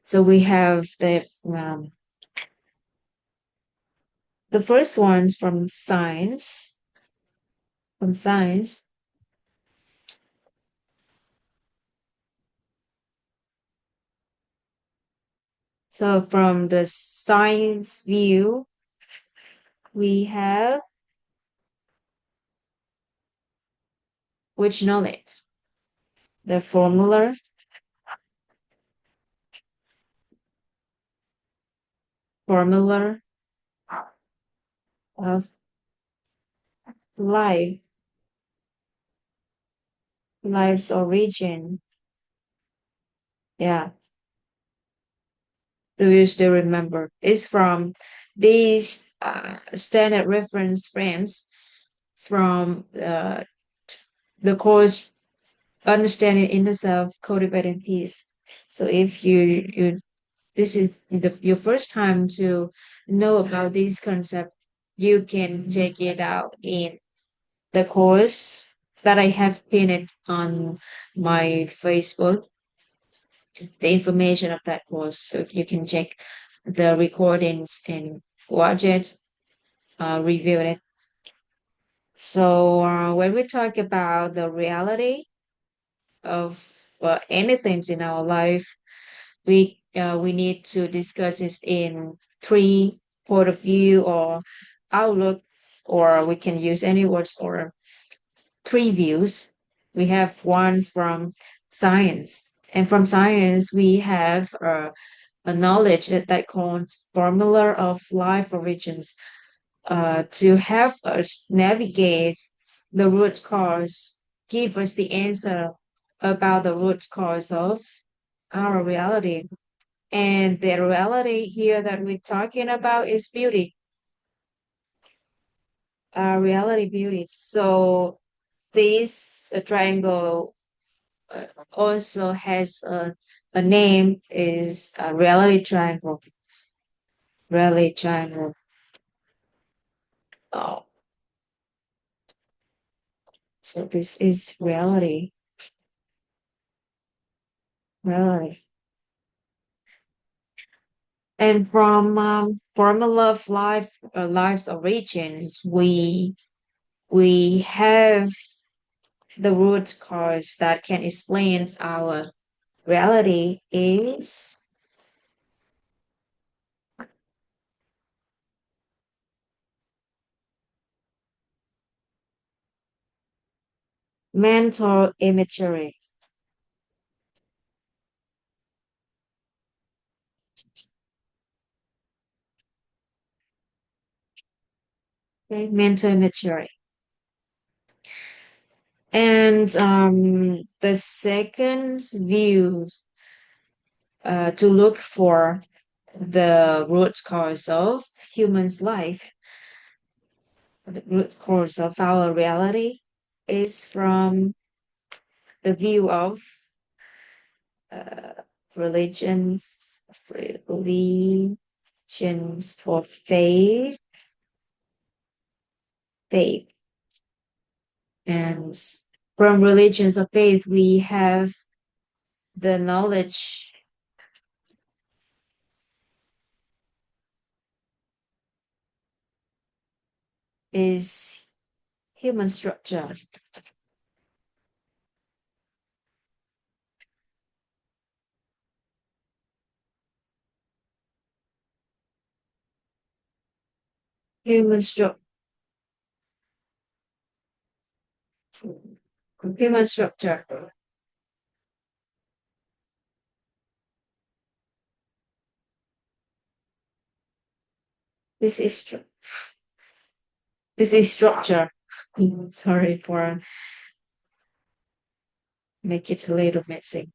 so we have the first one's from science. So from the science view, we have which knowledge? The formula of life, life's origin. Yeah, do you still remember? It's from these standard reference frames from the course Understanding Inner Self, Cultivating Peace. So if you this is your first time to know about this concept, you can check it out in the course that I have pinned on my Facebook, the information of that course. So you can check the recordings and watch it, review it. So when we talk about the reality of anything in our life, we need to discuss this in three point of view or outlook, or we can use any words or three views. We have ones from science, and from science we have a knowledge that calls formula of life origins to help us navigate the root cause, give us the answer about the root cause of our reality. And the reality here that we're talking about is beauty, reality beauty. So this triangle also has a name is a reality triangle. Reality triangle. Oh, so this is reality. Reality. And from formula of life, life's origins, we have the root cause that can explain our reality is mental immaturity. Okay, mental immaturity. And the second view to look for the root cause of human's life, the root cause of our reality is from the view of uh, religions, religions or faith. And from religions of faith, we have the knowledge is human structure. Human structure. Human structure. This is this is structure. Sorry for make it a little messy.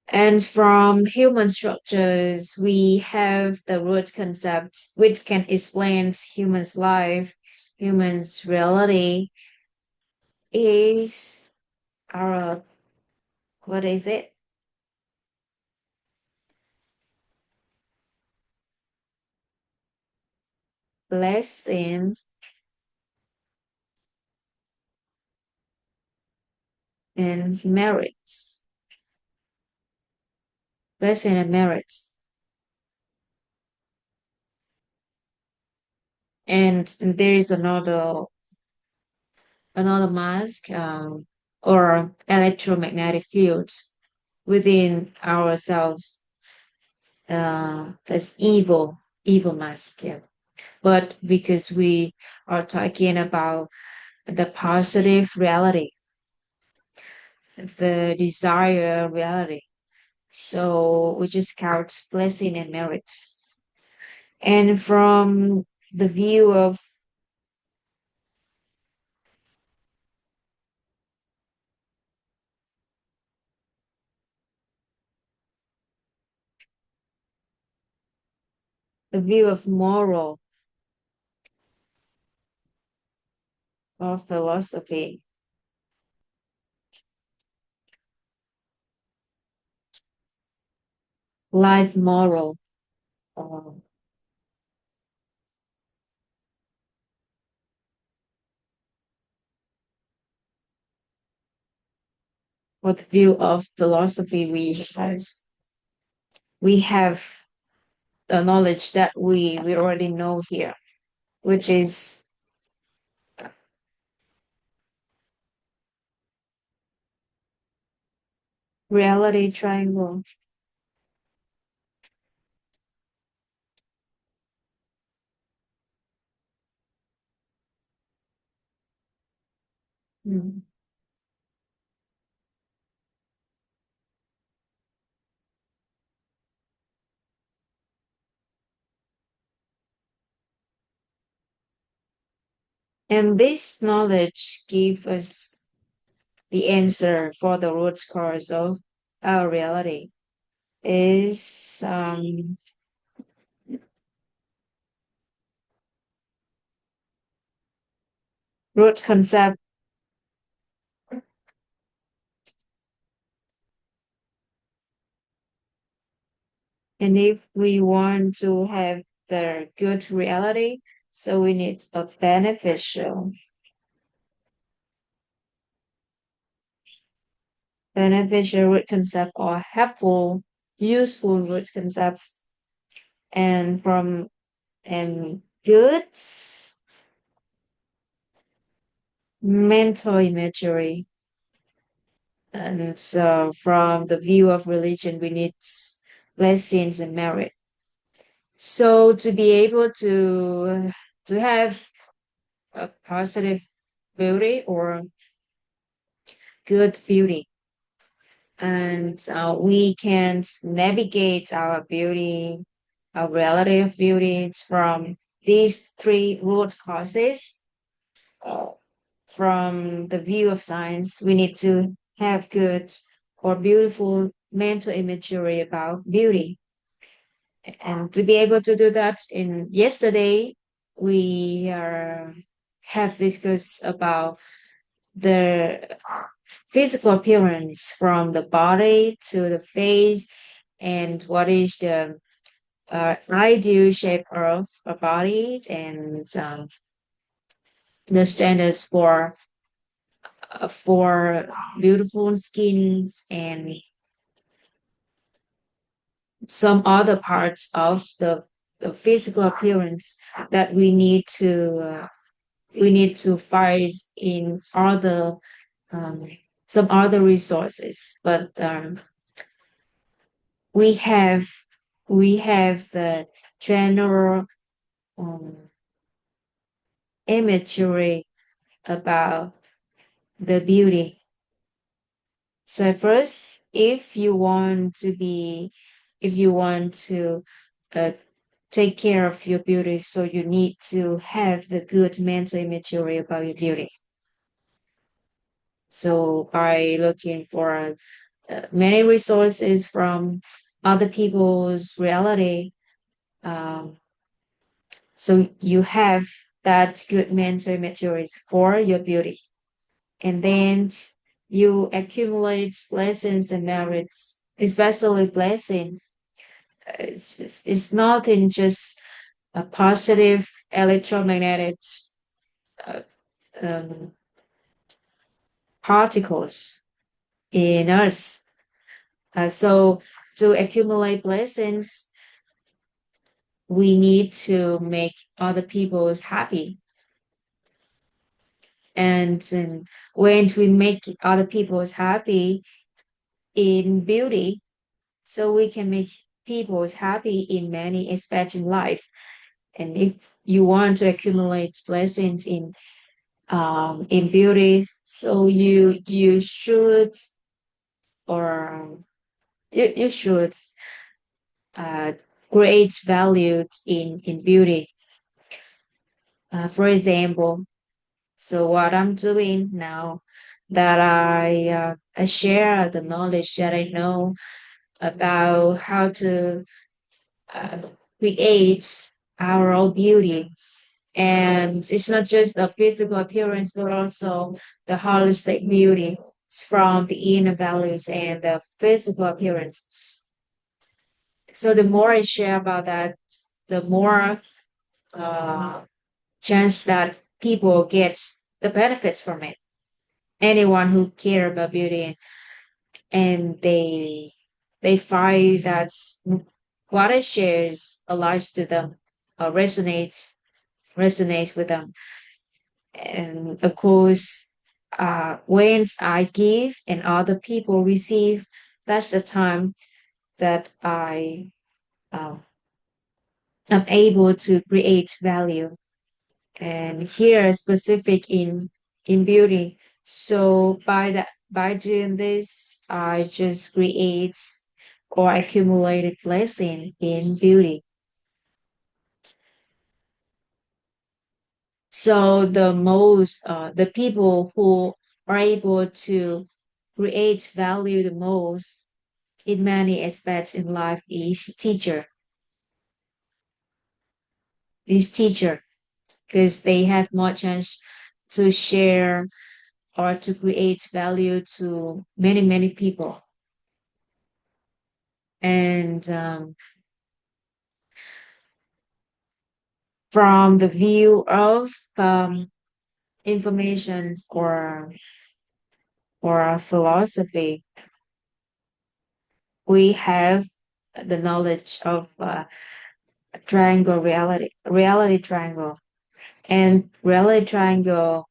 And from human structures, we have the root concepts which can explain humans' life, humans' reality is our what is it? Blessing and merit. Blessing and merit. And there is another mask or electromagnetic field. within ourselves, that's evil mask. Yeah. But because we are talking about the positive reality, the desire reality, so we just count blessing and merits. And from the view of moral or philosophy, life moral, or what view of philosophy we have the knowledge that we already know here, which is reality triangle. Mm. And this knowledge gives us the answer for the root cause of our reality is root concept. And if we want to have the good reality, so we need a beneficial root concept or helpful, useful root concepts, and from and good mental imagery. And so from the view of religion, we need blessings and merit. So to be able to have a positive beauty or good beauty, and we can navigate our beauty, our reality of beauty from these three root causes. Uh, from the view of science, we need to have good or beautiful mental imagery about beauty. And to be able to do that, in yesterday, we have discussed about the physical appearance from the body to the face and what is the ideal shape of a body and the standards for beautiful skins and some other parts of the physical appearance that we need to find in other um, some other resources. But we have we have the general um, imagery about the beauty. So first, if you want to uh, take care of your beauty, so you need to have the good mental imagery about your beauty. So by looking for many resources from other people's reality, um, so you have that good mental imagery for your beauty, and then you accumulate blessings and merits, especially blessing. It's nothing just a positive electromagnetic uh, um, particles in us. So to accumulate blessings, we need to make other people happy. And when we make other people happy, in beauty so we can make people happy in many aspects in life. And if you want to accumulate blessings in beauty, so you should or you should uh, create value in beauty. For example, so what I'm doing now that I share the knowledge that I know about how to uh, create our own beauty. And it's not just the physical appearance, but also the holistic beauty. It's from the inner values and the physical appearance. So the more I share about that, the more uh, chance that people get the benefits from it. Anyone who care about beauty and they find that what I share is alive to them, resonates with them. And of course, when I give and other people receive, that's the time that um, am able to create value. And here, specific in beauty. So by doing this, I just create or accumulated blessing in beauty. So the people who are able to create value the most in many aspects in life is teacher, because they have more chance to share or to create value to many people. And from the view of information or philosophy, we have the knowledge of triangle reality triangle. And reality triangle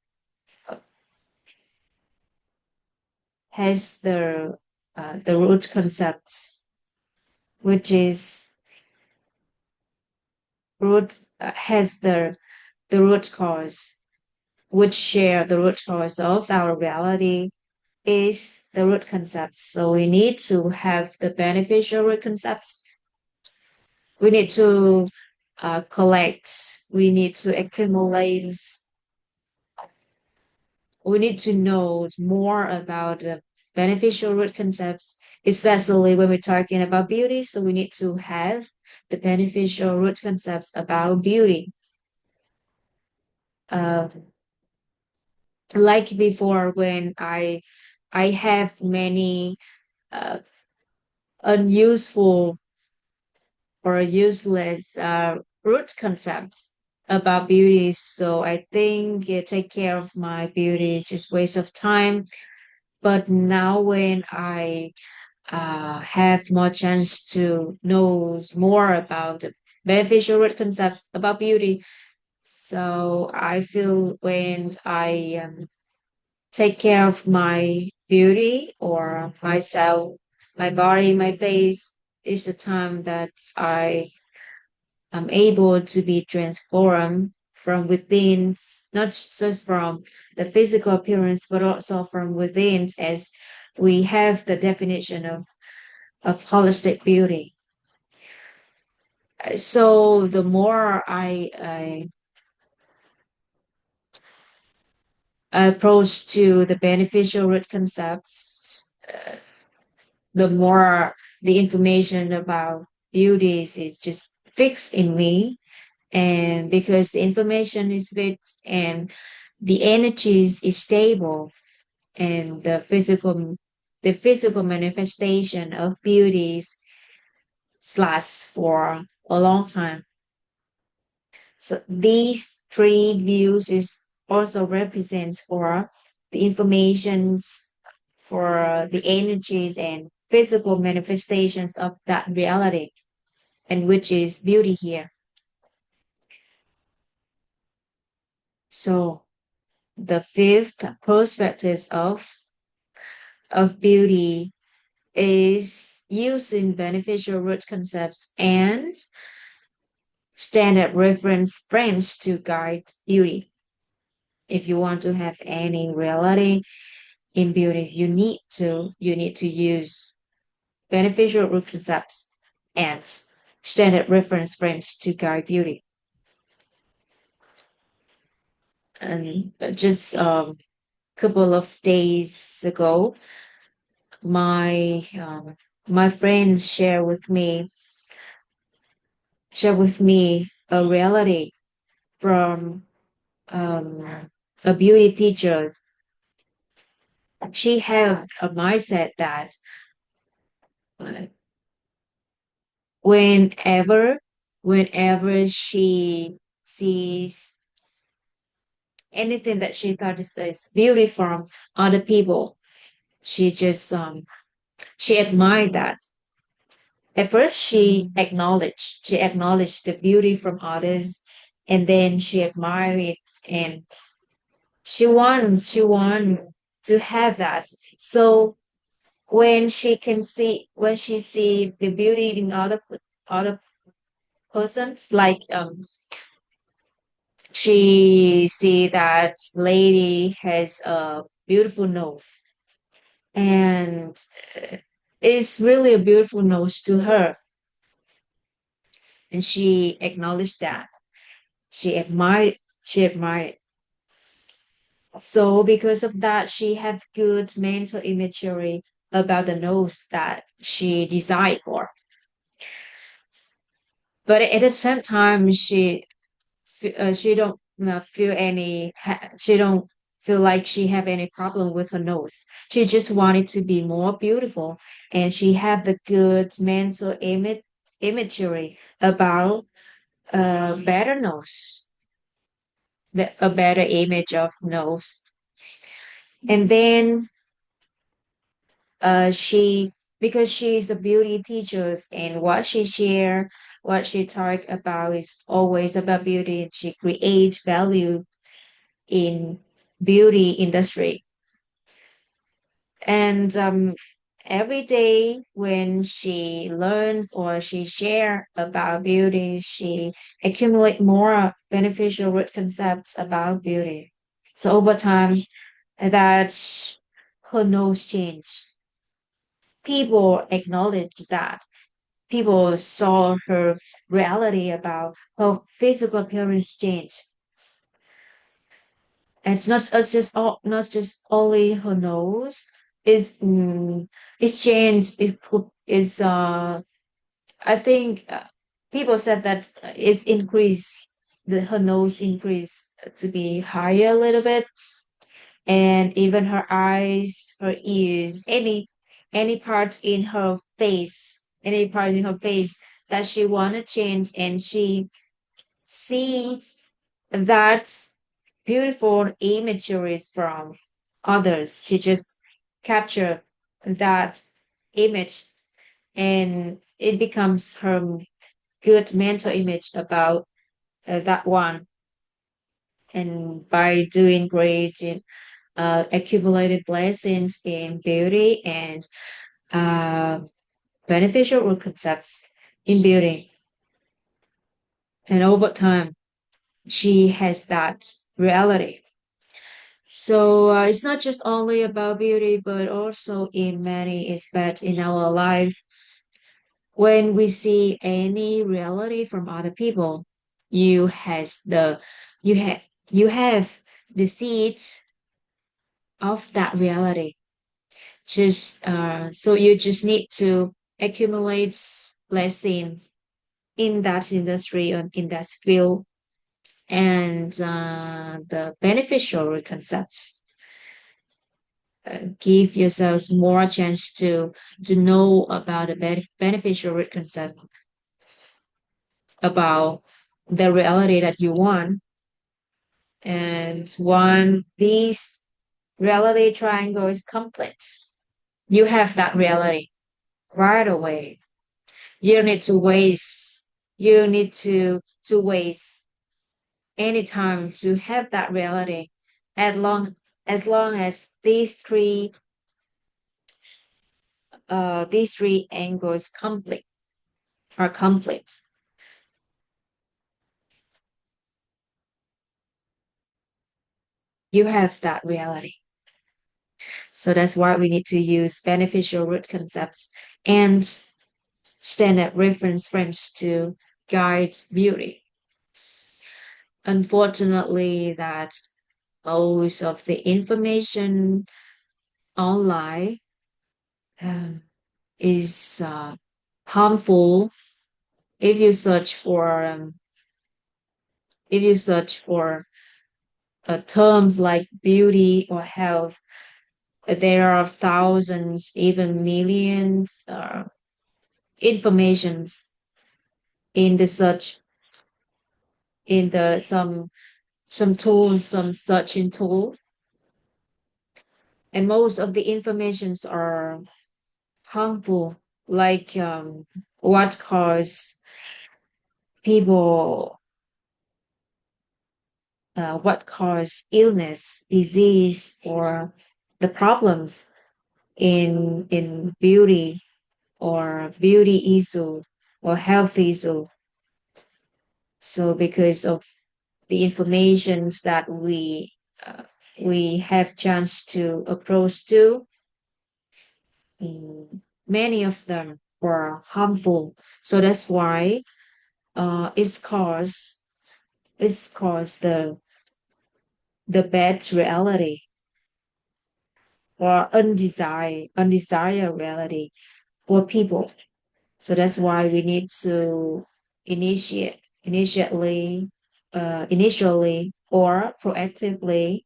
has the root concepts, which is root has the root cause, which share the root cause of our reality is the root concepts. So we need to have the beneficial root concepts. We need to collect. We need to accumulate. We need to know more about the beneficial root concepts, especially when we're talking about beauty. So we need to have the beneficial root concepts about beauty. Uh, like before, when I have many uh, unuseful or useless root concepts about beauty. So I think take care of my beauty is just waste of time. But now when I have more chance to know more about the beneficial root concepts about beauty, so I feel when I take care of my beauty or myself, my body, my face, is the time that I am able to be transformed from within, not just from the physical appearance, but also from within, as we have the definition of holistic beauty. So the more I approach to the beneficial root concepts, the more the information about beauties is just fixed in me. And because the information is fixed and the energies is stable and the physical manifestation of beauties lasts for a long time. So these three views is also represents for the informations for the energies and physical manifestations of that reality, and which is beauty here. So the fifth perspectives of beauty is using beneficial root concepts and standard reference frames to guide beauty. If you want to have any reality in beauty, you need to use beneficial root concepts and standard reference frames to guide beauty. And just a couple of days ago, my my friends share with me a reality from a beauty teacher. She had a mindset that uh, whenever whenever she sees anything that she thought is beauty from other people, she just she admired that. At first she acknowledged the beauty from others, and then she admired it, and she want to have that. So when she see the beauty in other persons, like she see that lady has a beautiful nose, and it's really a beautiful nose to her, and she acknowledged that. She admired it. So because of that, she have good mental imagery about the nose that she desired for. But at the same time, she don't she don't feel like she have any problem with her nose. She just wanted to be more beautiful, and she have the good mental imagery about a better nose, a better image of nose. And then she because she is a beauty teacher, and what she talk about is always about beauty. She create value in beauty industry, and every day when she learns or she share about beauty, she accumulate more beneficial root concepts about beauty. So over time, that her nose change. People acknowledge that. People saw her reality about her physical appearance change. And not just only her nose. It's it's changed. Is I think people said that it's increased. Her nose increased to be higher a little bit, and even her eyes, her ears, any part in her face, any part in her face that she want to change, and she sees that beautiful imageries from others. She just capture that image, and it becomes her good mental image about that one. And by doing great in accumulated blessings in beauty and uh, beneficial concepts in beauty. And over time, she has that reality. So it's not just only about beauty, but also in many aspects in our life. When we see any reality from other people, you has the you have you have the seeds of that reality. Just so you just need to accumulate blessings in that industry and in that field, and the beneficial concepts give yourselves more chance to know about the beneficial concept about the reality that you want. And when this reality triangle is complete, you have that reality right away. You don't need to waste. You need to waste any time to have that reality. As long as long as these three these three angles conflict are conflict, you have that reality. So that's why we need to use beneficial root concepts and standard reference frames to guide beauty. Unfortunately, that most of the information online um, is harmful if you search for terms like beauty or health. There are thousands, even millions informations in the search in the some tools, some searching tool, and most of the informations are harmful, like what cause people, what cause illness, disease, or the problems in beauty or beauty issue or health issue. So because of the informations that we have chance to approach to, many of them were harmful. So that's why it's caused the bad reality or undesired reality for people. So that's why we need to initially or proactively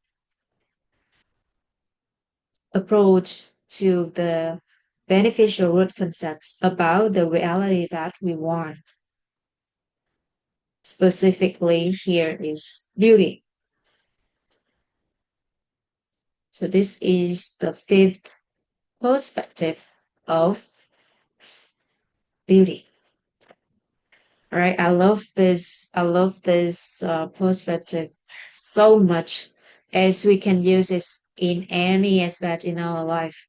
approach to the beneficial root concepts about the reality that we want. Specifically, here is beauty. So this is the fifth perspective of beauty. All right, I love this. I love this perspective so much, as we can use it in any aspect in our life,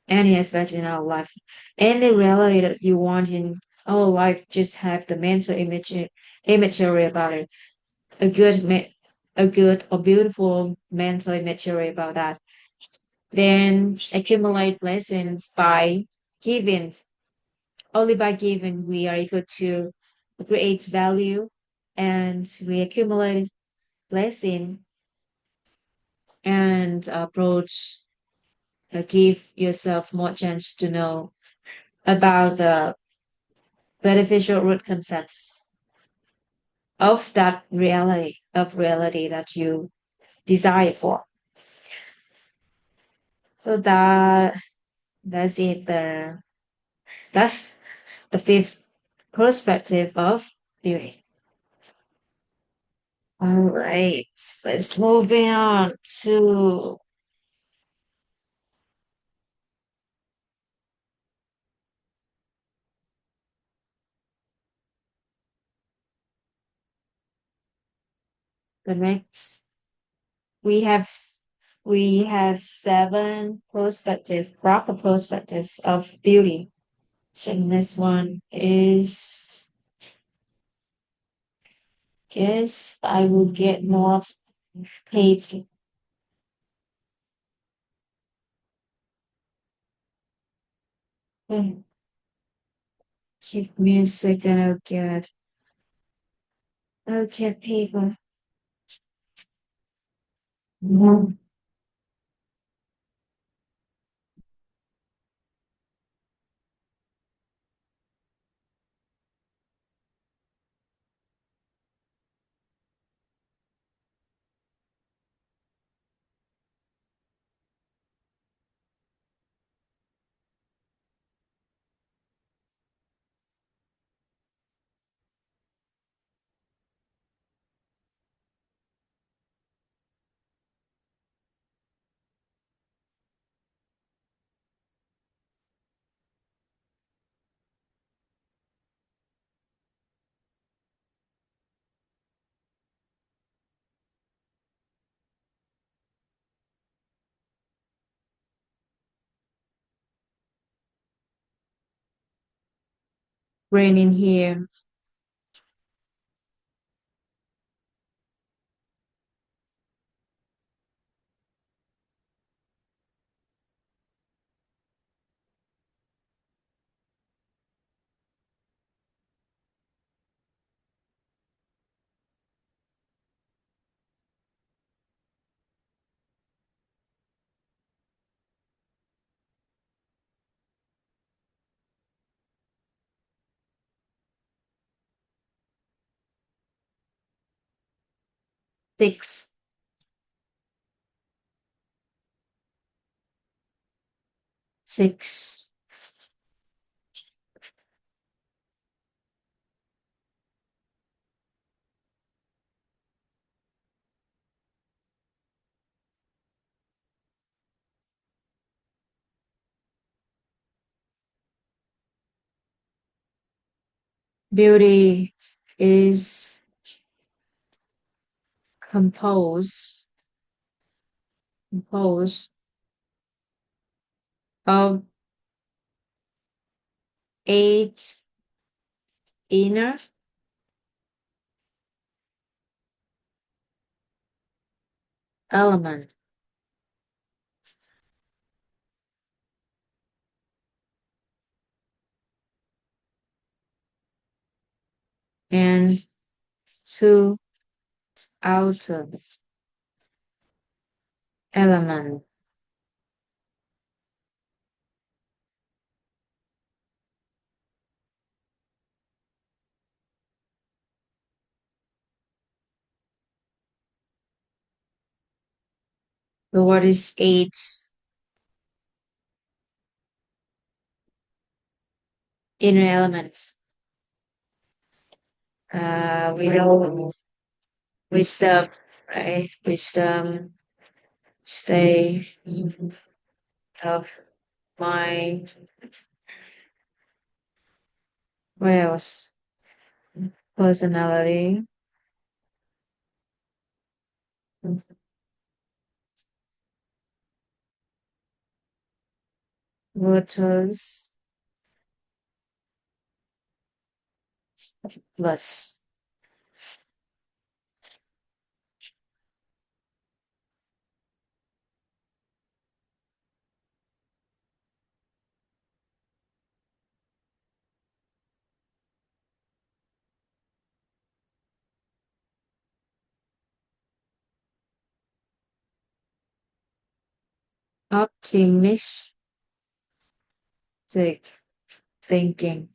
any aspect in our life, any reality that you want in our life. Just have the mental imagery about it, a a good or beautiful mental imagery about that. Then accumulate blessings by giving. Only by giving we are able to create value, and we accumulate blessing and approach, give yourself more chance to know about the beneficial root concepts of that reality that you desire for. So that's it there. That's the fifth perspective of beauty. All right, let's move on to the next. We have we have seven proper perspectives of beauty. So this one is, guess I will get more paid. Give me a second, I'll get paper. Mhm. raining here. 6. Six. Beauty is composed of 8 inner elements and 2 outer elements. So what is 8 inner elements? We know wisdom, right? Wisdom, stay of mind. What else? Personality, virtues, plus optimistic thinking.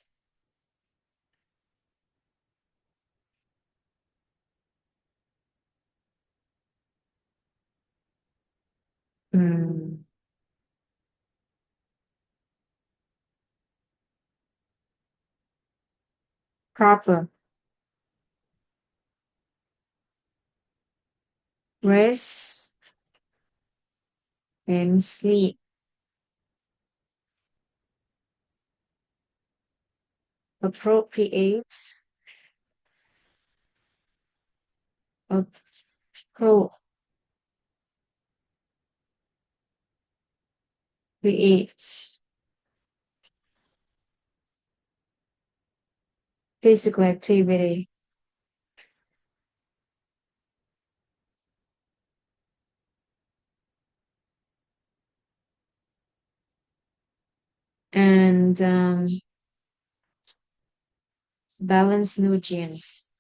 Mm, proper rest and sleep. Appropriate, appropriate physical activity and balance nutrients.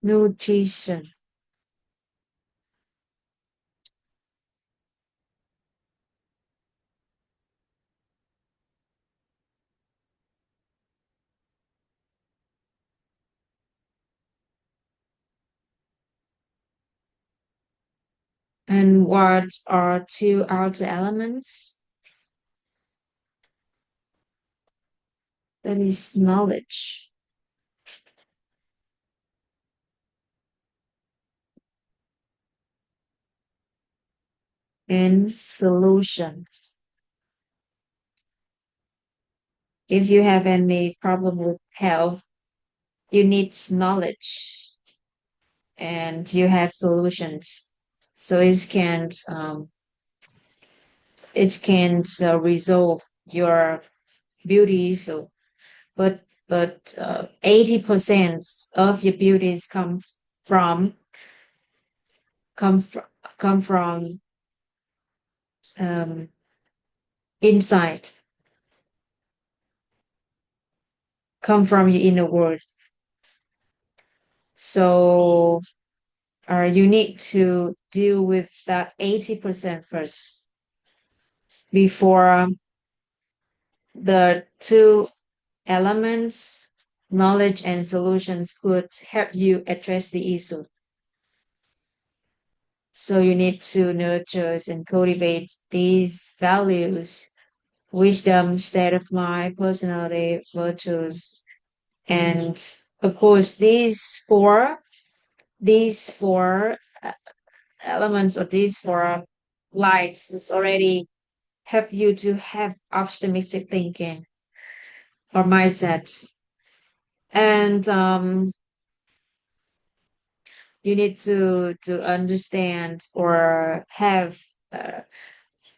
Nutrition. And what are 2 outer elements? That is knowledge and solution. If you have any problem with health, you need knowledge and you have solutions. So it can resolve your beauty. So but 80% of your beauties from come from come from um, inside, come from your inner world. So you need to deal with that 80% first before the two elements, knowledge and solutions, could help you address the issue. So you need to nurture and cultivate these values: wisdom, state of mind, personality, virtues, and of course these four elements, or these four lights is already help you to have optimistic thinking or mindset. And you need to understand or have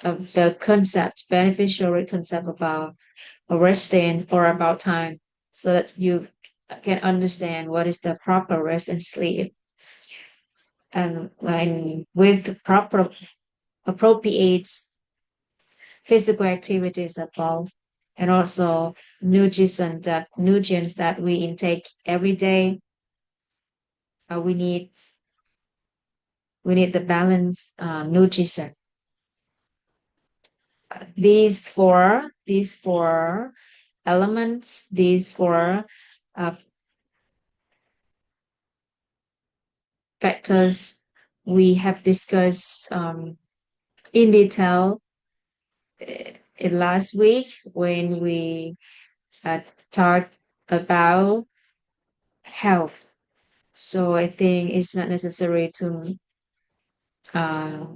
the concept, beneficial concept about resting or about time, so that you can understand what is the proper rest and sleep, and when with proper appropriate physical activities above, and also nutrients that we intake every day. uh, we need we need the balance nutrition. These four elements, these four uh, factors we have discussed in detail in last week when we uh, talked about health. So I think it's not necessary uh,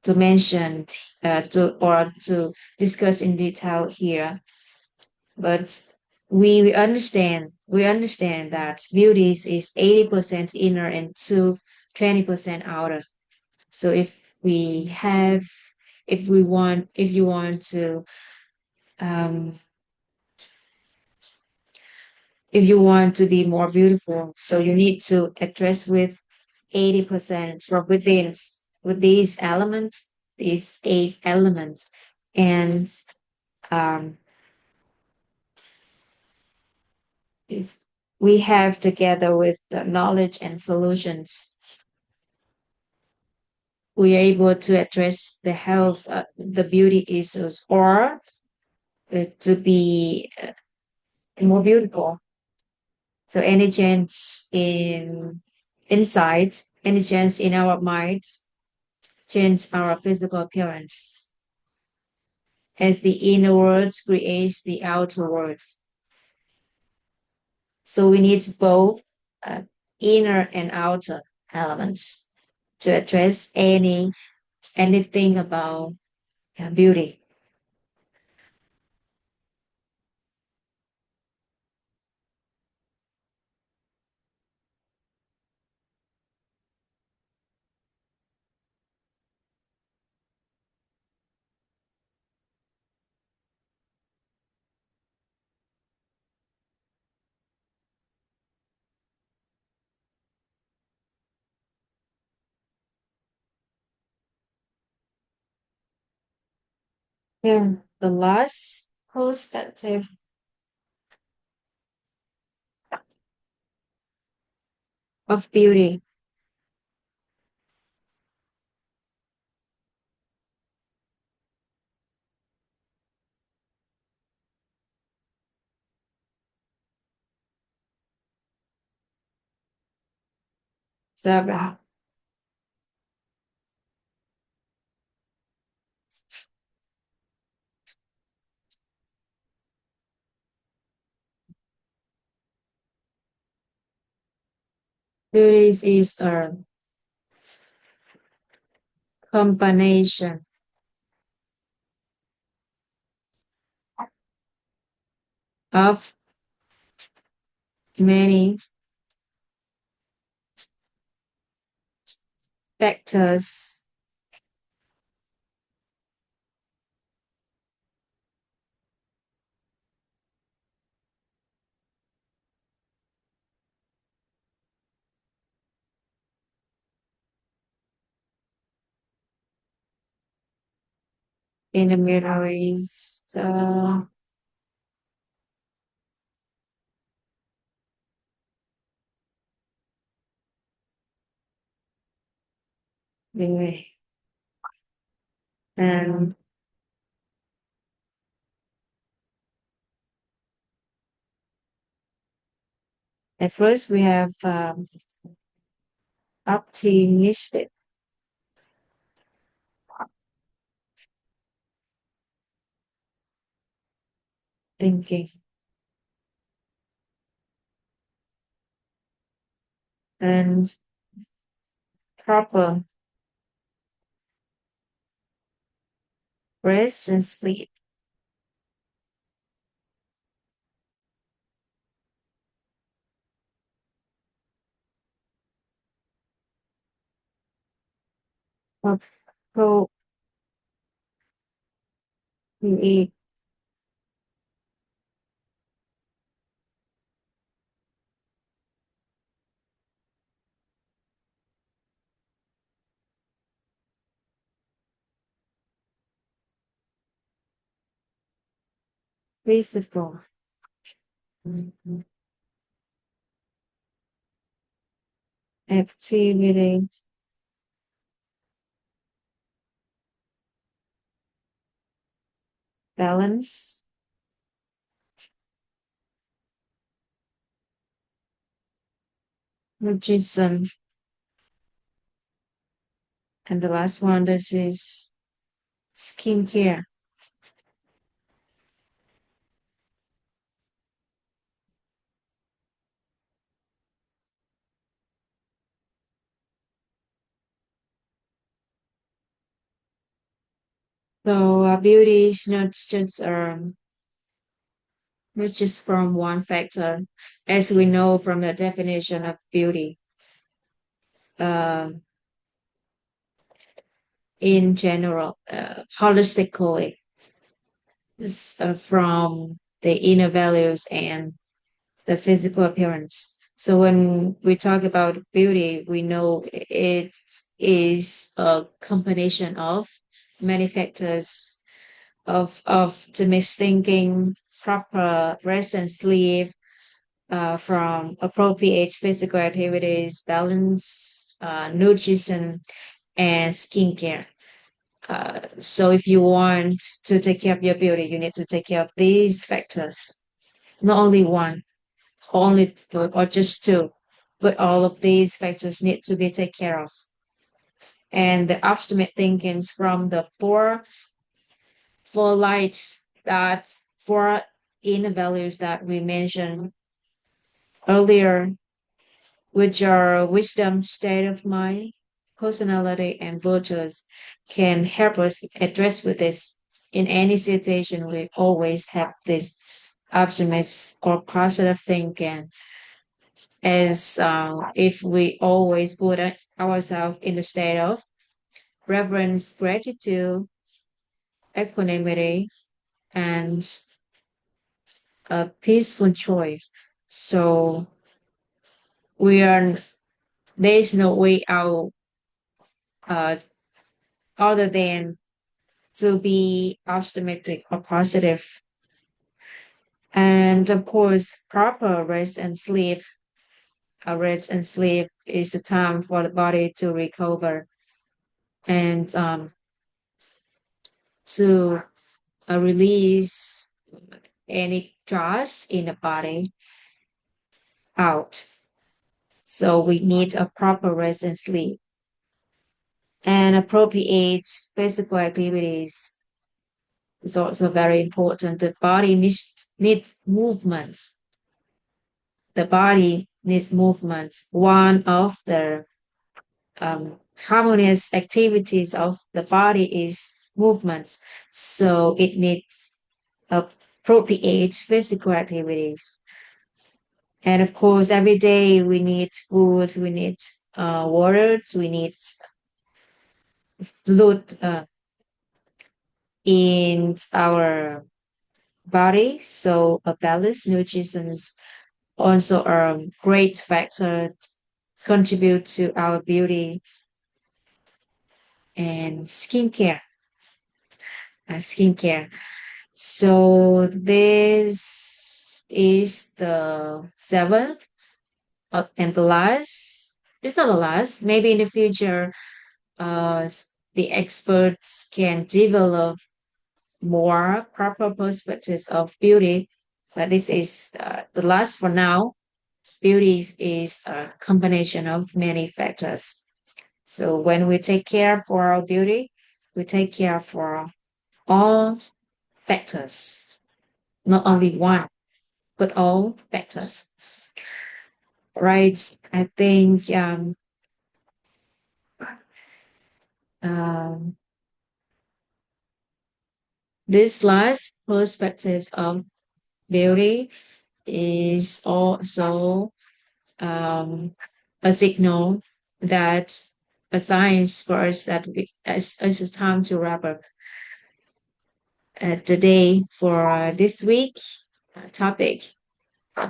to mention to discuss in detail here. But we understand that beauty is 80% inner and 20% outer. So if you want to um if you want to be more beautiful, so you need to address with 80% from within, with these eight elements. And um is we have, together with the knowledge and solutions, we are able to address the health, the beauty issues, or to be more beautiful. So any change in inside, any change in our mind, change our physical appearance, as the inner world creates the outer world. So we need both uh, inner and outer elements to address anything about beauty. Yeah. The last perspective of beauty. So beauty is a combination of many factors in the Middle East. Anyway, and at first we have optimistic thinking and proper rest and sleep. Appropriate physical activity, balance, nutrition, and the last one, this is skincare. So beauty is not just from one factor, as we know from the definition of beauty. Um, in general, holistically, from the inner values and the physical appearance. So when we talk about beauty, we know it is a combination of many factors of optimistic thinking, proper rest and sleep, from appropriate physical activities, balance, nutrition, and skincare. So if you want to take care of your beauty, you need to take care of these factors. Not only one, only or just two, but all of these factors need to be taken care of. And the optimate thinkings from the four lights that four inner values that we mentioned earlier, which are wisdom, state of mind, personality, and virtues, can help us address with this. In any situation, we always have this optimist or positive thinking, as if we always put ourselves in the state of reverence, gratitude, equanimity, and a peaceful joy. So we are there is no way out uh, other than to be optimistic or positive. And of course, proper rest and sleep. Rest and sleep is the time for the body to recover and to release any stress in the body out. So we need a proper rest and sleep and appropriate physical activities is also very important. The body needs movement. The body needs movement. One of the harmonious activities of the body is movement. So it needs a appropriate physical activities. And of course, every day we need food, we need water, we need fluid in our body. So a balanced nutrition is also a great factor to contribute to our beauty and skincare. So this is the seventh and the last. It's not the last. Maybe in the future, the experts can develop more proper perspectives of beauty. But this is the last for now. Beauty is a combination of many factors. So when we take care for our beauty, we take care for all factors, not only one, but all factors. Right? I think um, this last perspective of beauty is also um, a signal that a signs for us that it's time to wrap up the day for this week topic,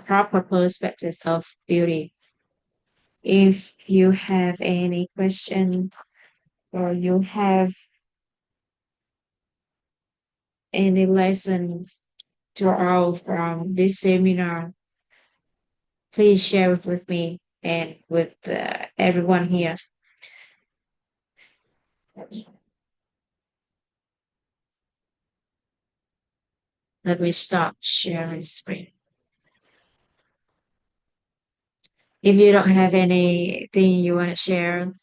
proper perspectives of beauty. If you have any question or you have any lessons to all from this seminar, please share it with me and with everyone here. Let me stop sharing screen. If you don't have anything you want to share,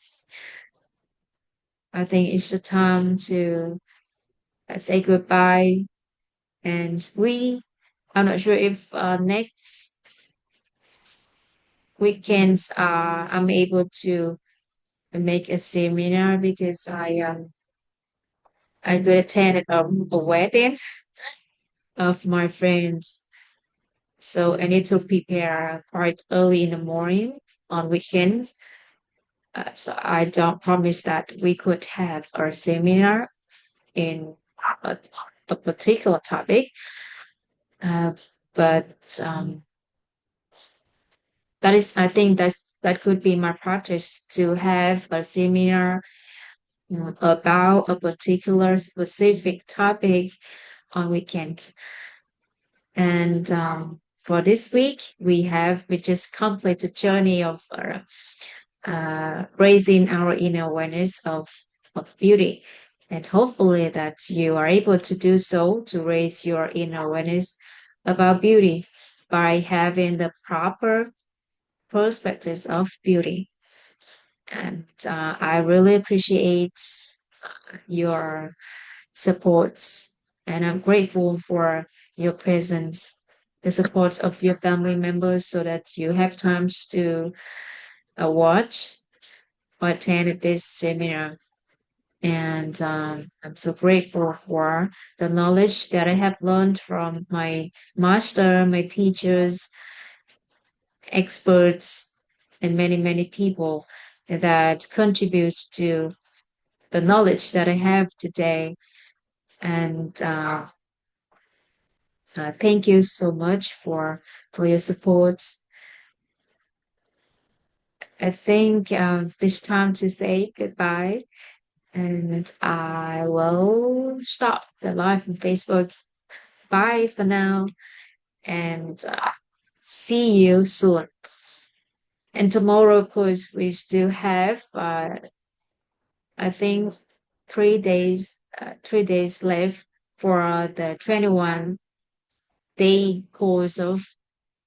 I think it's the time to say goodbye. And I'm not sure if next weekends I'm able to make a seminar because I could attend a wedding of my friends. So I need to prepare quite early in the morning on weekends. So I don't promise that we could have our seminar in a, a particular topic, uh, but I think that could be my practice to have a seminar about a particular specific topic on weekends. And for this week, we just completed journey of raising our inner awareness of beauty. And hopefully that you are able to do so to raise your inner awareness about beauty by having the proper perspectives of beauty. And I really appreciate your support. And I'm grateful for your presence, the support of your family members, so that you have times to watch or attend this seminar. And I'm so grateful for the knowledge that I have learned from my master, my teachers, experts, and many, many people that contribute to the knowledge that I have today. And thank you so much for your support. I think this time to say goodbye, and I will stop the live on Facebook. Bye for now, and see you soon. And tomorrow, of course, we still have I think 3 days left for the 21-day course of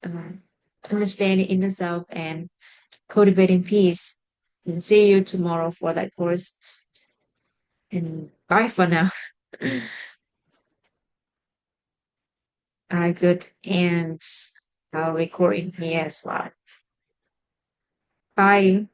um, understanding inner self and cultivating peace. And see you tomorrow for that course. And bye for now. Good. And I'll record in here as well. Bye.